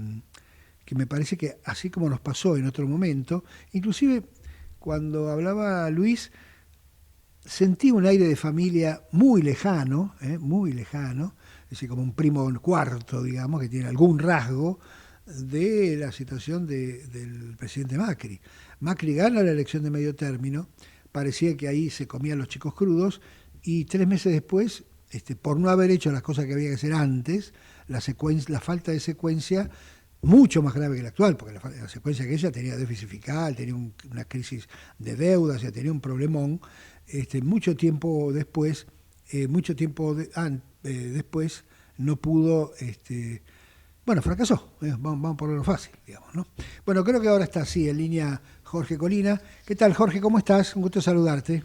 [SPEAKER 11] me parece que así como nos pasó en otro momento, inclusive cuando hablaba Luis, sentí un aire de familia muy lejano, es decir, como un primo cuarto, digamos, que tiene algún rasgo de la situación del presidente Macri. Macri gana la elección de medio término, parecía que ahí se comían los chicos crudos, y 3 meses después, por no haber hecho las cosas que había que hacer antes, la falta de secuencia, mucho más grave que la actual, porque la secuencia que ella tenía déficit fiscal, tenía una crisis de deudas, ya tenía un problemón, mucho tiempo después no pudo, fracasó, vamos a ponerlo fácil, digamos, ¿no? Bueno, creo que ahora está así en línea Jorge Colina. ¿Qué tal, Jorge? ¿Cómo estás? Un gusto saludarte.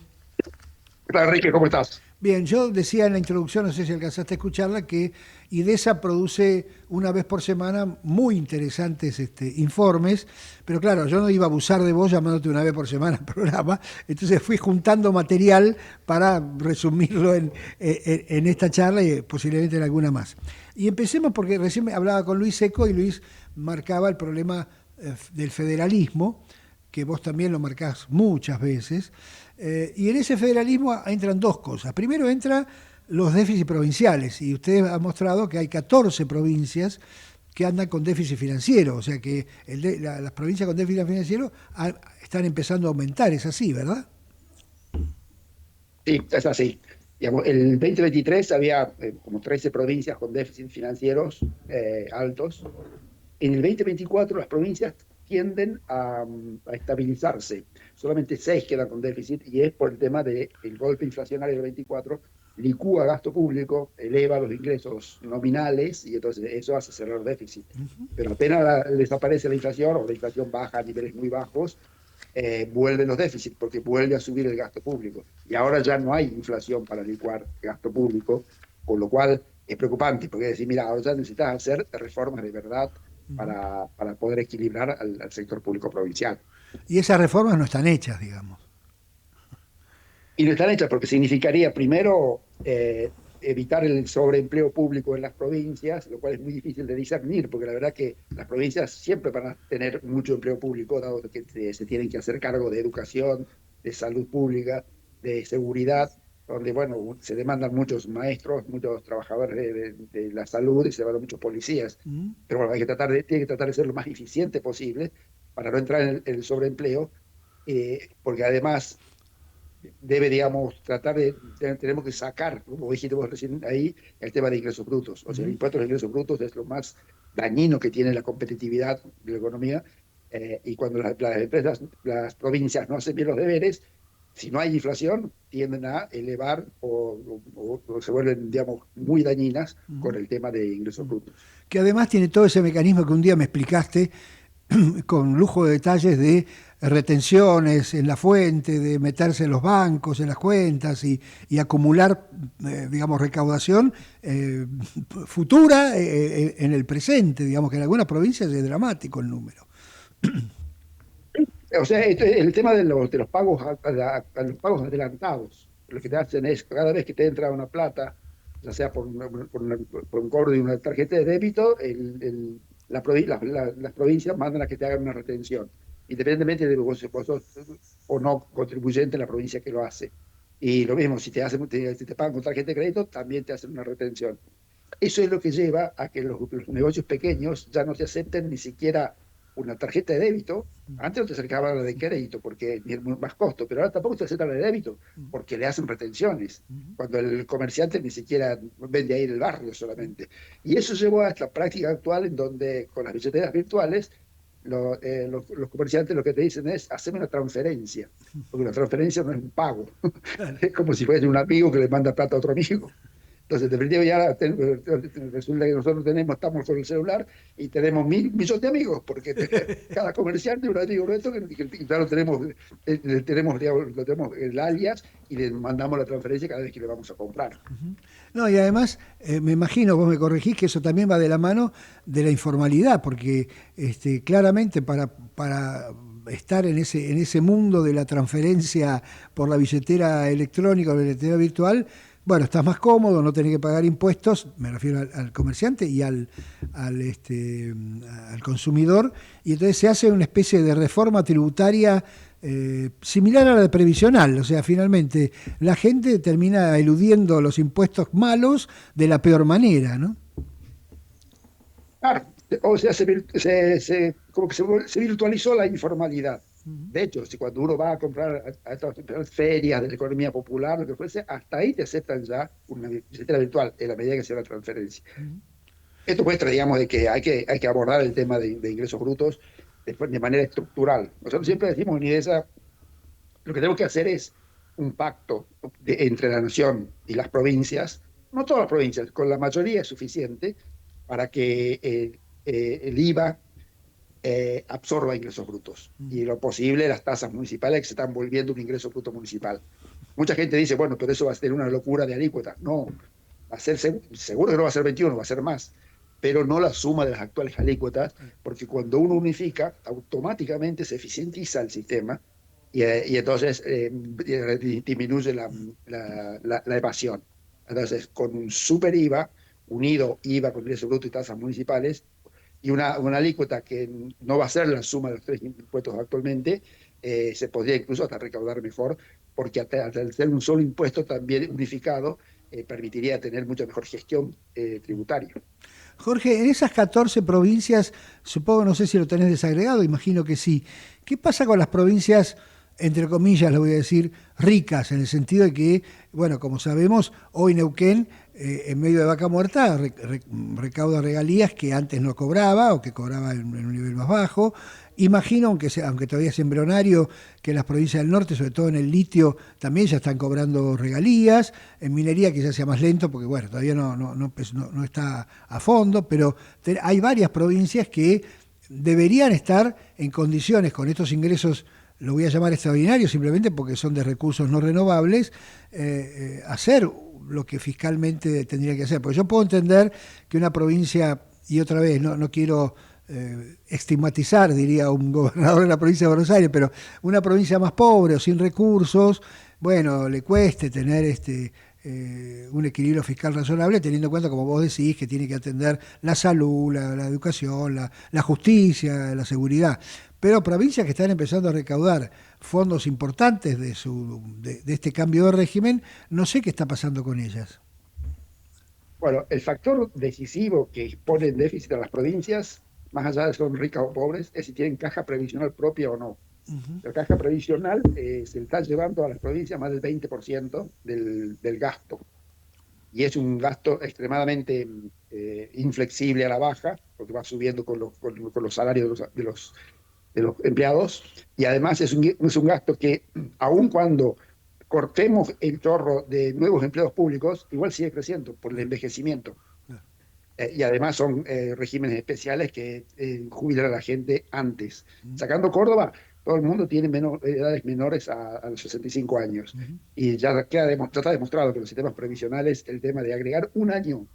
[SPEAKER 13] ¿Qué tal, Enrique? ¿Cómo estás?
[SPEAKER 11] Bien, yo decía en la introducción, no sé si alcanzaste a escucharla, que IDESA produce una vez por semana muy interesantes informes, pero claro, yo no iba a abusar de vos llamándote una vez por semana al programa, entonces fui juntando material para resumirlo en esta charla y posiblemente en alguna más. Y empecemos porque recién me hablaba con Luis Seco y Luis marcaba el problema del federalismo, que vos también lo marcás muchas veces. Y en ese federalismo entran dos cosas. Primero entra los déficits provinciales, y usted ha mostrado que hay 14 provincias que andan con déficit financiero, o sea que las provincias con déficit financiero están empezando a aumentar, es así, ¿verdad?
[SPEAKER 13] Sí, es así. Digamos, el 2023 había como 13 provincias con déficits financieros altos. En el 2024 las provincias tienden a estabilizarse. Solamente 6 quedan con déficit y es por el tema del golpe inflacionario del 24, licúa gasto público, eleva los ingresos nominales y entonces eso hace cerrar déficit. Pero apenas desaparece la inflación o la inflación baja a niveles muy bajos, vuelven los déficits porque vuelve a subir el gasto público. Y ahora ya no hay inflación para licuar gasto público, con lo cual es preocupante porque decir, mira, ahora ya necesitas hacer reformas de verdad para poder equilibrar al sector público provincial.
[SPEAKER 11] Y esas reformas no están hechas, digamos.
[SPEAKER 13] Y no están hechas porque significaría, primero, evitar el sobreempleo público en las provincias, lo cual es muy difícil de discernir, porque la verdad que las provincias siempre van a tener mucho empleo público, dado que se tienen que hacer cargo de educación, de salud pública, de seguridad, donde, bueno, se demandan muchos maestros, muchos trabajadores de la salud y se demandan muchos policías. Pero bueno, tiene que tratar de ser lo más eficiente posible para no entrar en el sobreempleo, porque además debe, digamos, tenemos que sacar, como dijiste vos recién ahí, el tema de ingresos brutos. O sea, el impuesto de ingresos brutos es lo más dañino que tiene la competitividad de la economía, y cuando las empresas, las provincias no hacen bien los deberes, si no hay inflación, tienden a elevar o se vuelven, digamos, muy dañinas con el tema de ingresos brutos.
[SPEAKER 11] Que además tiene todo ese mecanismo que un día me explicaste con lujo de detalles de retenciones en la fuente, de meterse en los bancos, en las cuentas y acumular, digamos, recaudación futura en el presente, digamos que en algunas provincias es dramático el número.
[SPEAKER 13] O sea, el tema de los pagos, los pagos adelantados, lo que te hacen es, cada vez que te entra una plata, ya sea por un cobro de una tarjeta de débito, las provincias mandan a que te hagan una retención, independientemente de vos sos o no contribuyente en la provincia que lo hace. Y lo mismo, si te pagan con tarjeta de crédito, también te hacen una retención. Eso es lo que lleva a que los negocios pequeños ya no te acepten ni siquiera una tarjeta de débito. Antes no te acercaban a la de crédito porque es más costo, pero ahora tampoco te aceptan la de débito porque le hacen retenciones, cuando el comerciante ni siquiera vende ahí en el barrio solamente. Y eso llevó a esta práctica actual en donde con las billeteras virtuales los comerciantes lo que te dicen es haceme una transferencia, porque una transferencia no es un pago. Es como si fuese un amigo que le manda plata a otro amigo. Entonces, definitivamente ya resulta que nosotros estamos con el celular y tenemos millones de amigos, porque cada comerciante es un amigo nuestro que ya lo tenemos el alias y le mandamos la transferencia cada vez que le vamos a comprar.
[SPEAKER 11] No, y además, me imagino, vos me corregís, que eso también va de la mano de la informalidad, porque claramente para estar en ese mundo de la transferencia por la billetera electrónica o la billetera virtual, bueno, estás más cómodo, no tenés que pagar impuestos, me refiero al comerciante y al consumidor, y entonces se hace una especie de reforma tributaria similar a la de previsional, o sea, finalmente la gente termina eludiendo los impuestos malos de la peor manera, ¿no?
[SPEAKER 13] Claro, o sea, como que se virtualizó la informalidad. De hecho, si cuando uno va a comprar a estas ferias de la economía popular, lo que fuese, hasta ahí te aceptan ya una billetera virtual en la medida que sea la transferencia. Esto muestra, digamos, de que hay que abordar el tema de ingresos brutos de manera estructural. Nosotros siempre decimos en IDESA, lo que tenemos que hacer es un pacto entre la nación y las provincias, no todas las provincias, con la mayoría es suficiente para que el IVA absorba ingresos brutos. Y lo posible, las tasas municipales que se están volviendo un ingreso bruto municipal. Mucha gente dice, bueno, pero eso va a ser una locura de alícuotas. No, va a ser seguro que no va a ser 21, va a ser más, pero no la suma de las actuales alícuotas, porque cuando uno unifica, automáticamente se eficientiza el sistema y entonces disminuye la evasión. Entonces, con un super IVA, unido IVA con ingreso bruto y tasas municipales, y una alícuota que no va a ser la suma de los tres impuestos actualmente, se podría incluso hasta recaudar mejor, porque al ser un solo impuesto también unificado, permitiría tener mucha mejor gestión tributaria.
[SPEAKER 11] Jorge, en esas 14 provincias, supongo, no sé si lo tenés desagregado, imagino que sí. ¿Qué pasa con las provincias, entre comillas, le voy a decir, ricas, en el sentido de que, bueno, como sabemos, hoy Neuquén, en medio de Vaca Muerta, recauda regalías que antes no cobraba o que cobraba en un nivel más bajo? Imagino, aunque todavía es embrionario, que en las provincias del norte, sobre todo en el litio, también ya están cobrando regalías. En minería quizás sea más lento, porque bueno, todavía no está a fondo, pero hay varias provincias que deberían estar en condiciones, con estos ingresos, lo voy a llamar extraordinarios, simplemente porque son de recursos no renovables, hacer lo que fiscalmente tendría que hacer. Porque yo puedo entender que una provincia, y otra vez, no quiero estigmatizar, diría un gobernador de la provincia de Buenos Aires, pero una provincia más pobre o sin recursos, bueno, le cueste tener un equilibrio fiscal razonable, teniendo en cuenta, como vos decís, que tiene que atender la salud, la educación, la justicia, la seguridad. Pero provincias que están empezando a recaudar fondos importantes de este cambio de régimen, no sé qué está pasando con ellas.
[SPEAKER 13] Bueno, el factor decisivo que pone en déficit a las provincias, más allá de si son ricas o pobres, es si tienen caja previsional propia o no. La caja previsional se está llevando a las provincias más del 20% del gasto. Y es un gasto extremadamente inflexible a la baja, porque va subiendo con los salarios de los empleados. Y además es un gasto que, aun cuando cortemos el chorro de nuevos empleados públicos, igual sigue creciendo por el envejecimiento. Y además son regímenes especiales que jubilan a la gente antes. Sacando Córdoba, todo el mundo tiene edades menores a los 65 años. Y ya está demostrado que los sistemas previsionales, el tema de agregar un año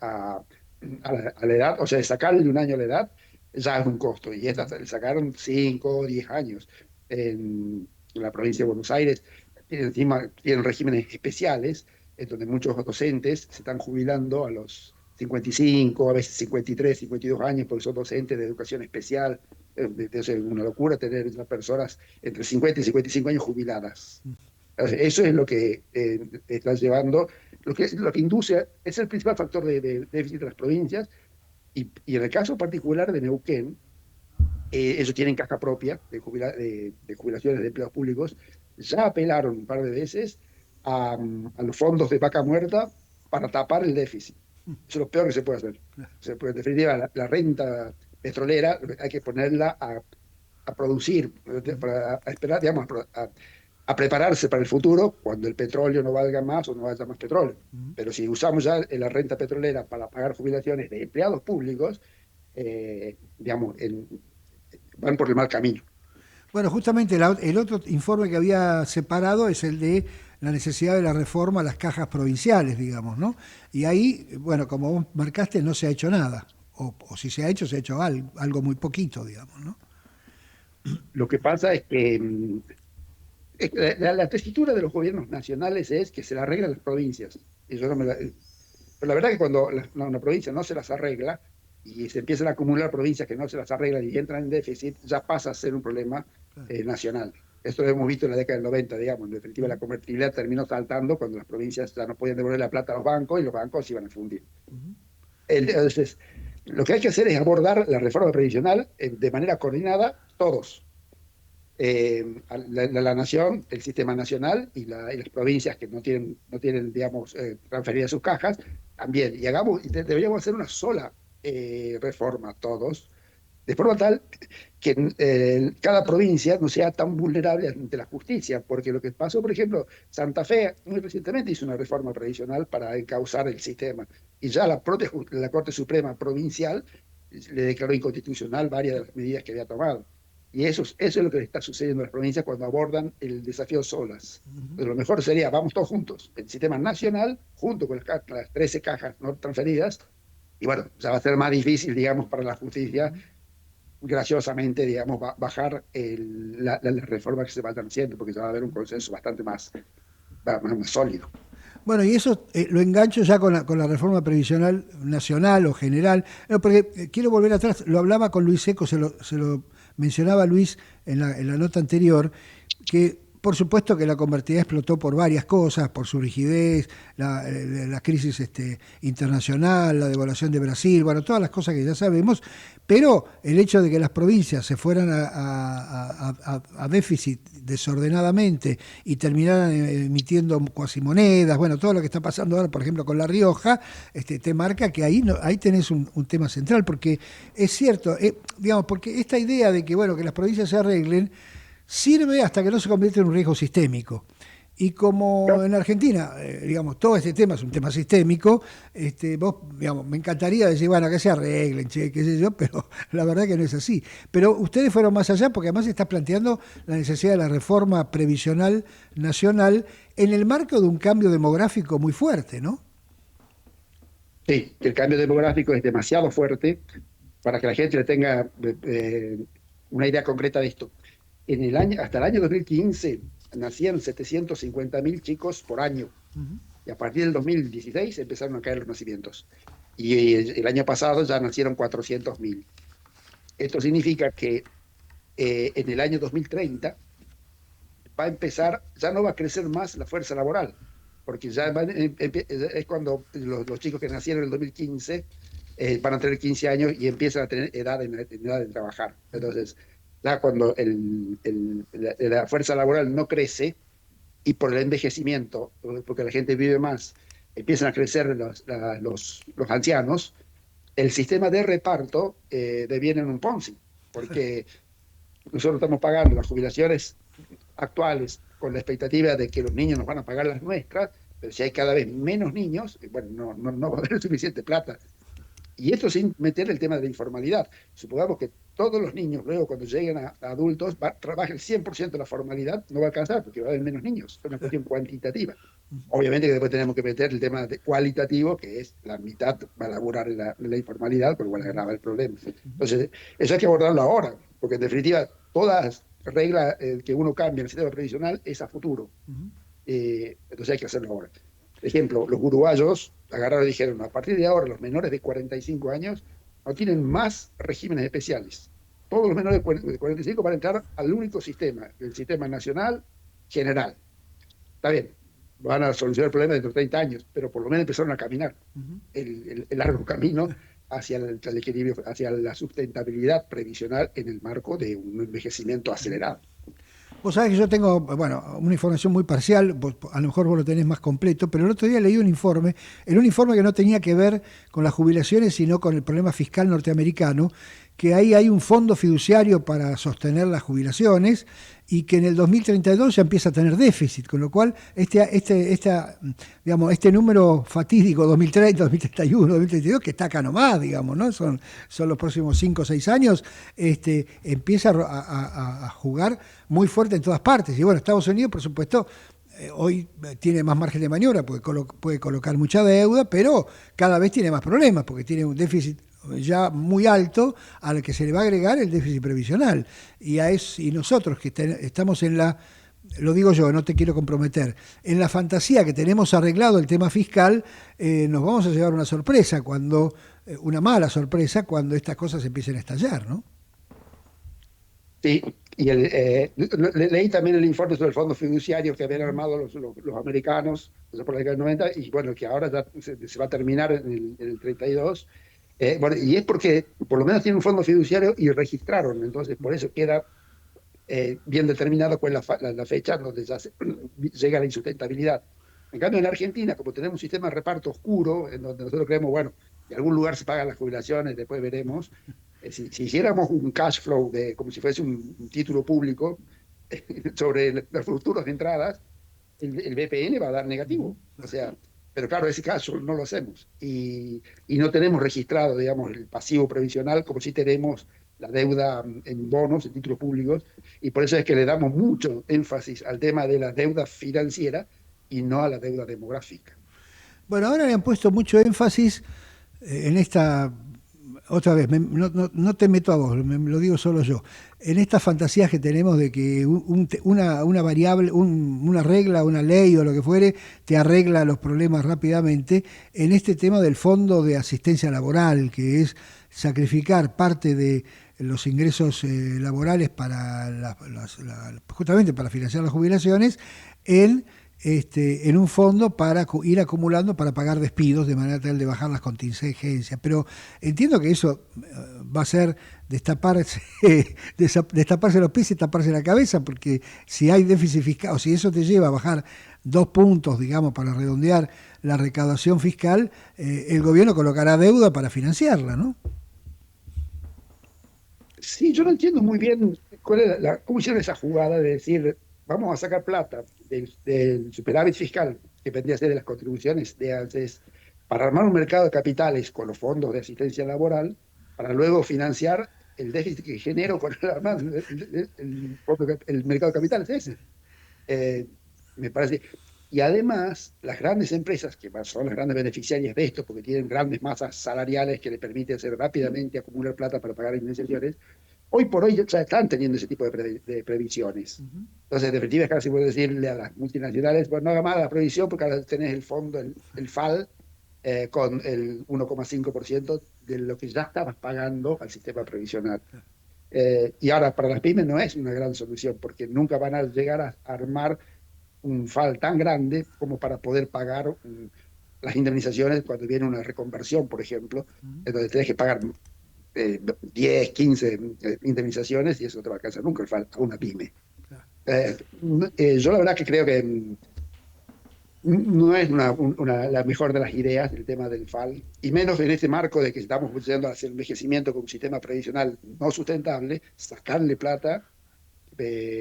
[SPEAKER 13] a la edad, o sea, de sacarle un año a la edad, ya es un costo. Y estas le sacaron 5 o 10 años. En la provincia de Buenos Aires, encima tienen regímenes especiales, en donde muchos docentes se están jubilando a los 55, a veces 53, 52 años, porque son docentes de educación especial. Es una locura tener a personas entre 50 y 55 años jubiladas. Eso es lo que está llevando, lo que induce, es el principal factor de déficit de las provincias, y en el caso particular de Neuquén, ellos tienen caja propia de jubilaciones de empleados públicos, ya apelaron un par de veces a los fondos de Vaca Muerta para tapar el déficit. Eso es lo peor que se puede hacer. En definitiva, la renta petrolera hay que ponerla a producir, a esperar, digamos, a prepararse para el futuro cuando el petróleo no valga más o no haya más petróleo. Pero si usamos ya la renta petrolera para pagar jubilaciones de empleados públicos, digamos, van por el mal camino.
[SPEAKER 11] Bueno, justamente el otro informe que había separado es el de la necesidad de la reforma a las cajas provinciales, digamos, ¿no? Y ahí, bueno, como vos marcaste, no se ha hecho nada. O si se ha hecho algo muy poquito, digamos, ¿no?
[SPEAKER 13] Lo que pasa es que la tesitura de los gobiernos nacionales es que se la arreglan las provincias. Pero la verdad es que cuando una provincia no se las arregla y se empiezan a acumular provincias que no se las arreglan y entran en déficit, ya pasa a ser un problema nacional. Esto lo hemos visto en la década del 90, digamos. En definitiva, la convertibilidad terminó saltando cuando las provincias ya no podían devolver la plata a los bancos y los bancos se iban a fundir. Entonces, lo que hay que hacer es abordar la reforma previsional de manera coordinada, todos. La nación, el sistema nacional y las provincias que no tienen digamos, transferidas sus cajas, también. Y deberíamos hacer una sola reforma, todos, de forma tal que cada provincia no sea tan vulnerable ante la justicia, porque lo que pasó, por ejemplo, Santa Fe muy recientemente hizo una reforma previsional para encauzar el sistema, y ya la Corte Suprema Provincial le declaró inconstitucional varias de las medidas que había tomado. Y eso es lo que le está sucediendo a las provincias cuando abordan el desafío solas. Entonces, lo mejor sería, vamos todos juntos, el sistema nacional, junto con las 13 cajas no transferidas, y bueno, ya va a ser más difícil, digamos, para la justicia, graciosamente, digamos, bajar las reformas que se vayan haciendo, porque ya va a haber un consenso bastante más sólido.
[SPEAKER 11] Bueno, y eso lo engancho ya con la reforma previsional nacional o general, porque quiero volver atrás, lo hablaba con Luis Seco, se lo mencionaba Luis en la nota anterior, que por supuesto que la convertibilidad explotó por varias cosas, por su rigidez, la crisis internacional, la devaluación de Brasil, bueno, todas las cosas que ya sabemos, pero el hecho de que las provincias se fueran a déficit desordenadamente y terminaran emitiendo cuasimonedas, bueno, todo lo que está pasando ahora, por ejemplo, con La Rioja, te marca que ahí tenés un tema central, porque es cierto, digamos, porque esta idea de que, bueno, que las provincias se arreglen, sirve hasta que no se convierte en un riesgo sistémico. Y como en Argentina, digamos, todo este tema es un tema sistémico, vos, digamos, me encantaría decir, bueno, que se arreglen, che, qué sé yo, pero la verdad que no es así. Pero ustedes fueron más allá porque además se está planteando la necesidad de la reforma previsional nacional en el marco de un cambio demográfico muy fuerte, ¿no?
[SPEAKER 13] Sí, el cambio demográfico es demasiado fuerte para que la gente tenga una idea concreta de esto. Hasta el año 2015 nacían 750.000 chicos por año. Y a partir del 2016 empezaron a caer los nacimientos. Y el año pasado ya nacieron 400.000. Esto significa que en el año 2030 va a empezar, ya no va a crecer más la fuerza laboral, porque ya es cuando los chicos que nacieron en el 2015 van a tener 15 años y empiezan a tener edad de trabajar. Entonces, ya cuando la fuerza laboral no crece y por el envejecimiento, porque la gente vive más, empiezan a crecer los ancianos, el sistema de reparto deviene en un Ponzi, porque nosotros estamos pagando las jubilaciones actuales con la expectativa de que los niños nos van a pagar las nuestras, pero si hay cada vez menos niños, bueno, no va a haber suficiente plata. Y esto sin meter el tema de la informalidad. Supongamos que todos los niños, luego cuando lleguen a adultos, trabajen el 100% de la formalidad, no va a alcanzar porque va a haber menos niños. Es una cuestión cuantitativa. Obviamente que después tenemos que meter el tema cualitativo, que es la mitad va a laburar en la informalidad, pero igual agrava el problema. Entonces, eso hay que abordarlo ahora, porque en definitiva, todas reglas que uno cambia en el sistema previsional es a futuro. Entonces hay que hacerlo ahora. Por ejemplo, los uruguayos agarraron y dijeron, a partir de ahora los menores de 45 años no tienen más regímenes especiales. Todos los menores de 45 van a entrar al único sistema, el sistema nacional general. Está bien, van a solucionar el problema dentro de 30 años, pero por lo menos empezaron a caminar el largo camino hacia el equilibrio, hacia la sustentabilidad previsional en el marco de un envejecimiento acelerado.
[SPEAKER 11] Vos sabés que yo tengo, bueno, una información muy parcial, a lo mejor vos lo tenés más completo, pero el otro día leí un informe que no tenía que ver con las jubilaciones, sino con el problema fiscal norteamericano, que ahí hay un fondo fiduciario para sostener las jubilaciones y que en el 2032 ya empieza a tener déficit, con lo cual este número fatídico 2030, 2031, 2032, que está acá nomás, digamos, ¿no? Son los próximos 5 o 6 años, empieza a jugar muy fuerte en todas partes. Y bueno, Estados Unidos, por supuesto, hoy tiene más margen de maniobra porque puede colocar mucha deuda, pero cada vez tiene más problemas porque tiene un déficit ya muy alto al que se le va a agregar el déficit previsional. Y nosotros que estamos lo digo yo, no te quiero comprometer, en la fantasía que tenemos arreglado el tema fiscal, nos vamos a llevar una sorpresa, una mala sorpresa cuando estas cosas empiecen a estallar, ¿no?
[SPEAKER 13] Sí, y leí también el informe sobre el fondo fiduciario que habían armado los americanos por la década del 90 y bueno, que ahora ya se va a terminar en el 32. Bueno, y es porque por lo menos tienen un fondo fiduciario y registraron, entonces por eso queda bien determinado cuál es la fecha donde ya llega la insustentabilidad. En cambio, en Argentina, como tenemos un sistema de reparto oscuro, en donde nosotros creemos, bueno, en algún lugar se pagan las jubilaciones, después veremos, si hiciéramos un cash flow como si fuese un título público sobre los futuros de entradas, el BPN va a dar negativo. O sea, pero claro, ese caso no lo hacemos y no tenemos registrado, digamos, el pasivo previsional como si tenemos la deuda en bonos, en títulos públicos, y por eso es que le damos mucho énfasis al tema de la deuda financiera y no a la deuda demográfica.
[SPEAKER 11] Bueno, ahora le han puesto mucho énfasis en esta, otra vez, no te meto a vos, me lo digo solo yo, en estas fantasías que tenemos de que una variable, una regla, una ley o lo que fuere, te arregla los problemas rápidamente, en este tema del fondo de asistencia laboral, que es sacrificar parte de los ingresos laborales para justamente para financiar las jubilaciones en un fondo para ir acumulando para pagar despidos de manera tal de bajar las contingencias. Pero entiendo que eso va a ser destaparse los pies y taparse la cabeza, porque si hay déficit fiscal, o si eso te lleva a bajar 2 puntos, digamos, para redondear la recaudación fiscal, el gobierno colocará deuda para financiarla, ¿no?
[SPEAKER 13] Sí, yo no entiendo muy bien cuál es cómo hicieron esa jugada de decir, vamos a sacar plata del superávit fiscal que vendría a ser de las contribuciones de antes para armar un mercado de capitales con los fondos de asistencia laboral para luego financiar el déficit que genero con el mercado de capitales ese. Me parece. Y además, las grandes empresas, que son las grandes beneficiarias de esto, porque tienen grandes masas salariales que les permiten hacer rápidamente acumular plata para pagar indemnizaciones, hoy por hoy ya están teniendo ese tipo de previsiones. Entonces, en definitiva, es casi puedo decirle a las multinacionales, bueno, no haga más la previsión porque ahora tenés el fondo, el FAL, con el 1,5% de lo que ya estabas pagando al sistema previsional. Y ahora, para las pymes no es una gran solución, porque nunca van a llegar a armar un FAL tan grande como para poder pagar las indemnizaciones cuando viene una reconversión, por ejemplo. Entonces tenés que pagar 10, 15 indemnizaciones y eso no te va a alcanzar nunca el FAL a una pyme. Yo la verdad que creo que no es la mejor de las ideas el tema del FAL, y menos en este marco de que estamos yendo hacia el envejecimiento con un sistema previsional no sustentable. Sacarle plata,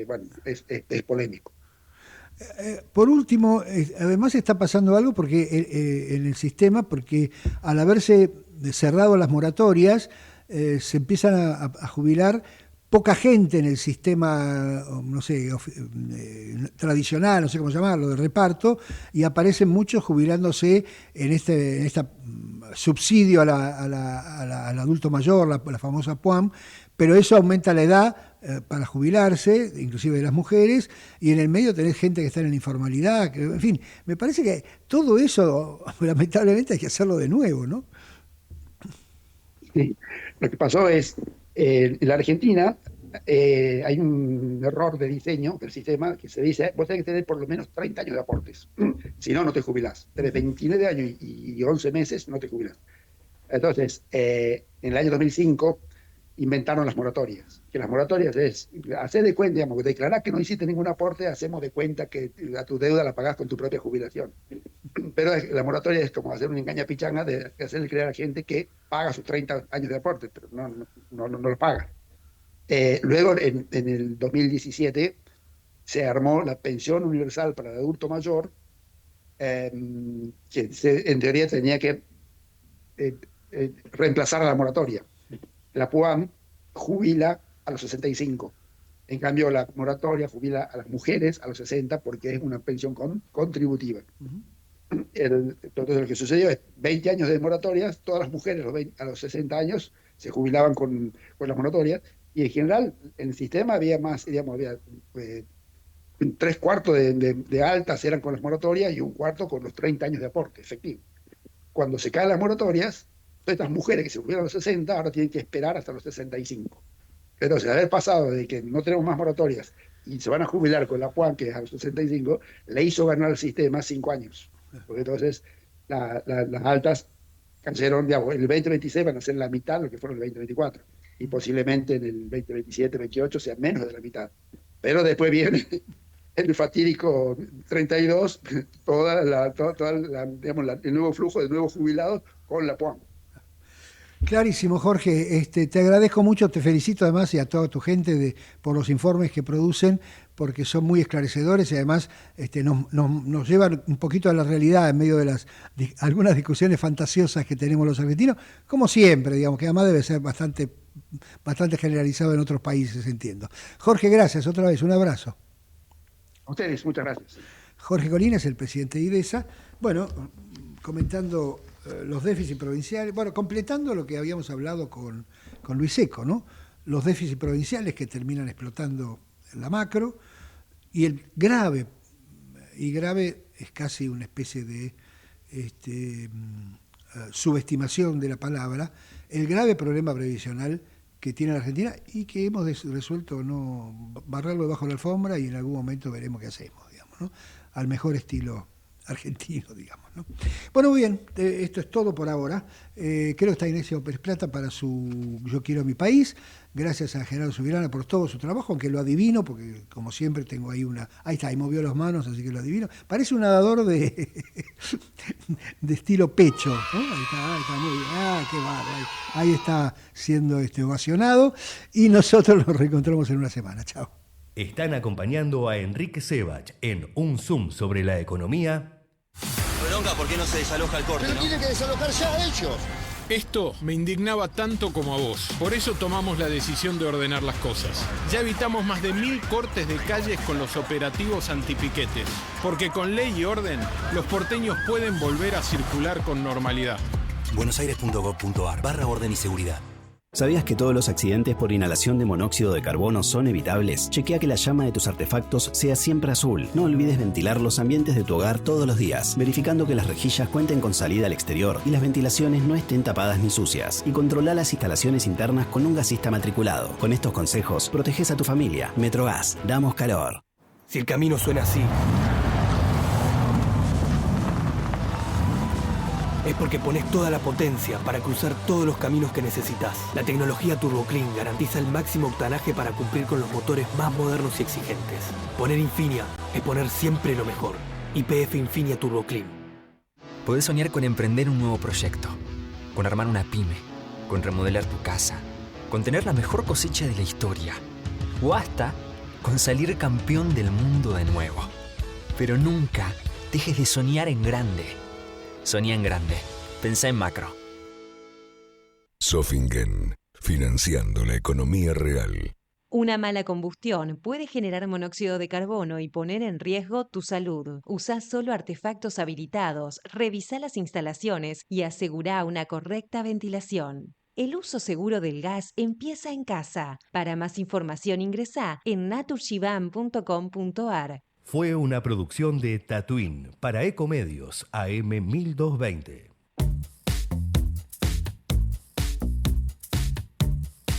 [SPEAKER 13] bueno, es polémico.
[SPEAKER 11] Por último, además está pasando algo porque en el sistema, porque al haberse cerrado las moratorias, se empiezan a jubilar poca gente en el sistema, no sé, tradicional, no sé cómo llamarlo, de reparto, y aparecen muchos jubilándose en este subsidio al adulto mayor, la famosa PUAM, pero eso aumenta la edad para jubilarse, inclusive de las mujeres, y en el medio tenés gente que está en la informalidad, en fin, me parece que todo eso, lamentablemente, hay que hacerlo de nuevo, ¿no?
[SPEAKER 13] Sí. Lo que pasó es, en la Argentina hay un error de diseño del sistema que se dice, vos tenés que tener por lo menos 30 años de aportes, si no, no te jubilás. Tenés 29 años y 11 meses, no te jubilás. Entonces, en el año 2005 inventaron las moratorias, que las moratorias es hacer de cuenta, digamos, declarar que no hiciste ningún aporte, hacemos de cuenta que a tu deuda la pagás con tu propia jubilación. Pero la moratoria es como hacer una engaña pichanga de hacerle creer a la gente que paga sus 30 años de aporte, pero no lo paga. Luego, en el 2017, se armó la pensión universal para el adulto mayor, que en teoría tenía que reemplazar a la moratoria. La PUAM jubila a los 65. En cambio, la moratoria jubila a las mujeres a los 60 porque es una pensión contributiva. Entonces, lo que sucedió es 20 años de moratorias, todas las mujeres a los 60 años se jubilaban con las moratorias, y en general en el sistema había más, digamos, había 3/4 de altas eran con las moratorias y 1/4 con los 30 años de aporte efectivo. Cuando se caen las moratorias, estas mujeres que se jubilan a los 60 ahora tienen que esperar hasta los 65. Entonces, de haber pasado de que no tenemos más moratorias y se van a jubilar con la PUAM, que es a los 65, le hizo ganar al sistema 5 años. Porque entonces las altas cayeron, digamos, en el 2026 van a ser la mitad de lo que fueron en el 2024. Y posiblemente en el 2027, 2028 sea menos de la mitad. Pero después viene el fatídico 32, digamos, el nuevo flujo de nuevos jubilados con la PUAM.
[SPEAKER 11] Clarísimo, Jorge. Te agradezco mucho, te felicito además y a toda tu gente por los informes que producen, porque son muy esclarecedores y además nos llevan un poquito a la realidad en medio de algunas discusiones fantasiosas que tenemos los argentinos, como siempre, digamos, que además debe ser bastante generalizado en otros países, entiendo. Jorge, gracias otra vez, un abrazo.
[SPEAKER 13] A ustedes, muchas gracias.
[SPEAKER 11] Jorge Colina es el presidente de IDESA. Bueno, comentando los déficits provinciales, bueno, completando lo que habíamos hablado con Luis Seco, ¿no? Los déficits provinciales que terminan explotando en la macro, y el grave es casi una especie de subestimación de la palabra, el grave problema previsional que tiene la Argentina y que hemos resuelto no barrarlo debajo de la alfombra y en algún momento veremos qué hacemos, digamos, ¿no? Al mejor estilo argentino, digamos, ¿no? Bueno, muy bien, esto es todo por ahora. Creo que está Ignacio Pérez Plata para su Yo Quiero Mi País. Gracias a Gerardo Subirana por todo su trabajo, aunque lo adivino, porque como siempre tengo ahí ahí está, ahí movió las manos, así que lo adivino. Parece un nadador de estilo pecho, ¿no? Ahí está muy bien. Qué bárbaro. Ahí está siendo ovacionado y nosotros nos reencontramos en una semana. Chao.
[SPEAKER 2] Están acompañando a Enrique Sebach en un Zoom sobre la economía.
[SPEAKER 3] Bronca, ¿por qué no se desaloja el corte?
[SPEAKER 4] Pero tienen que desalojar ya ellos.
[SPEAKER 5] Esto me indignaba tanto como a vos. Por eso tomamos la decisión de ordenar las cosas. Ya evitamos más de 1000 cortes de calles con los operativos antipiquetes. Porque con ley y orden, los porteños pueden volver a circular con normalidad.
[SPEAKER 3] buenosaires.gov.ar/orden y seguridad.
[SPEAKER 6] ¿Sabías que todos los accidentes por inhalación de monóxido de carbono son evitables? Chequea que la llama de tus artefactos sea siempre azul. No olvides ventilar los ambientes de tu hogar todos los días, verificando que las rejillas cuenten con salida al exterior y las ventilaciones no estén tapadas ni sucias. Y controla las instalaciones internas con un gasista matriculado. Con estos consejos, proteges a tu familia. Metrogas, damos calor.
[SPEAKER 7] Si el camino suena así, es porque pones toda la potencia para cruzar todos los caminos que necesitas. La tecnología TurboClean garantiza el máximo octanaje para cumplir con los motores más modernos y exigentes. Poner Infinia es poner siempre lo mejor. YPF Infinia TurboClean.
[SPEAKER 8] Podés soñar con emprender un nuevo proyecto, con armar una pyme, con remodelar tu casa, con tener la mejor cosecha de la historia, o hasta con salir campeón del mundo de nuevo. Pero nunca dejes de soñar en grande. Soñá en grande. Pensá en macro.
[SPEAKER 9] Sofingen, financiando la economía real.
[SPEAKER 10] Una mala combustión puede generar monóxido de carbono y poner en riesgo tu salud. Usá solo artefactos habilitados, revisá las instalaciones y asegurá una correcta ventilación. El uso seguro del gas empieza en casa. Para más información ingresá en naturshiban.com.ar.
[SPEAKER 2] Fue una producción de Tatooine para Ecomedios AM 1220.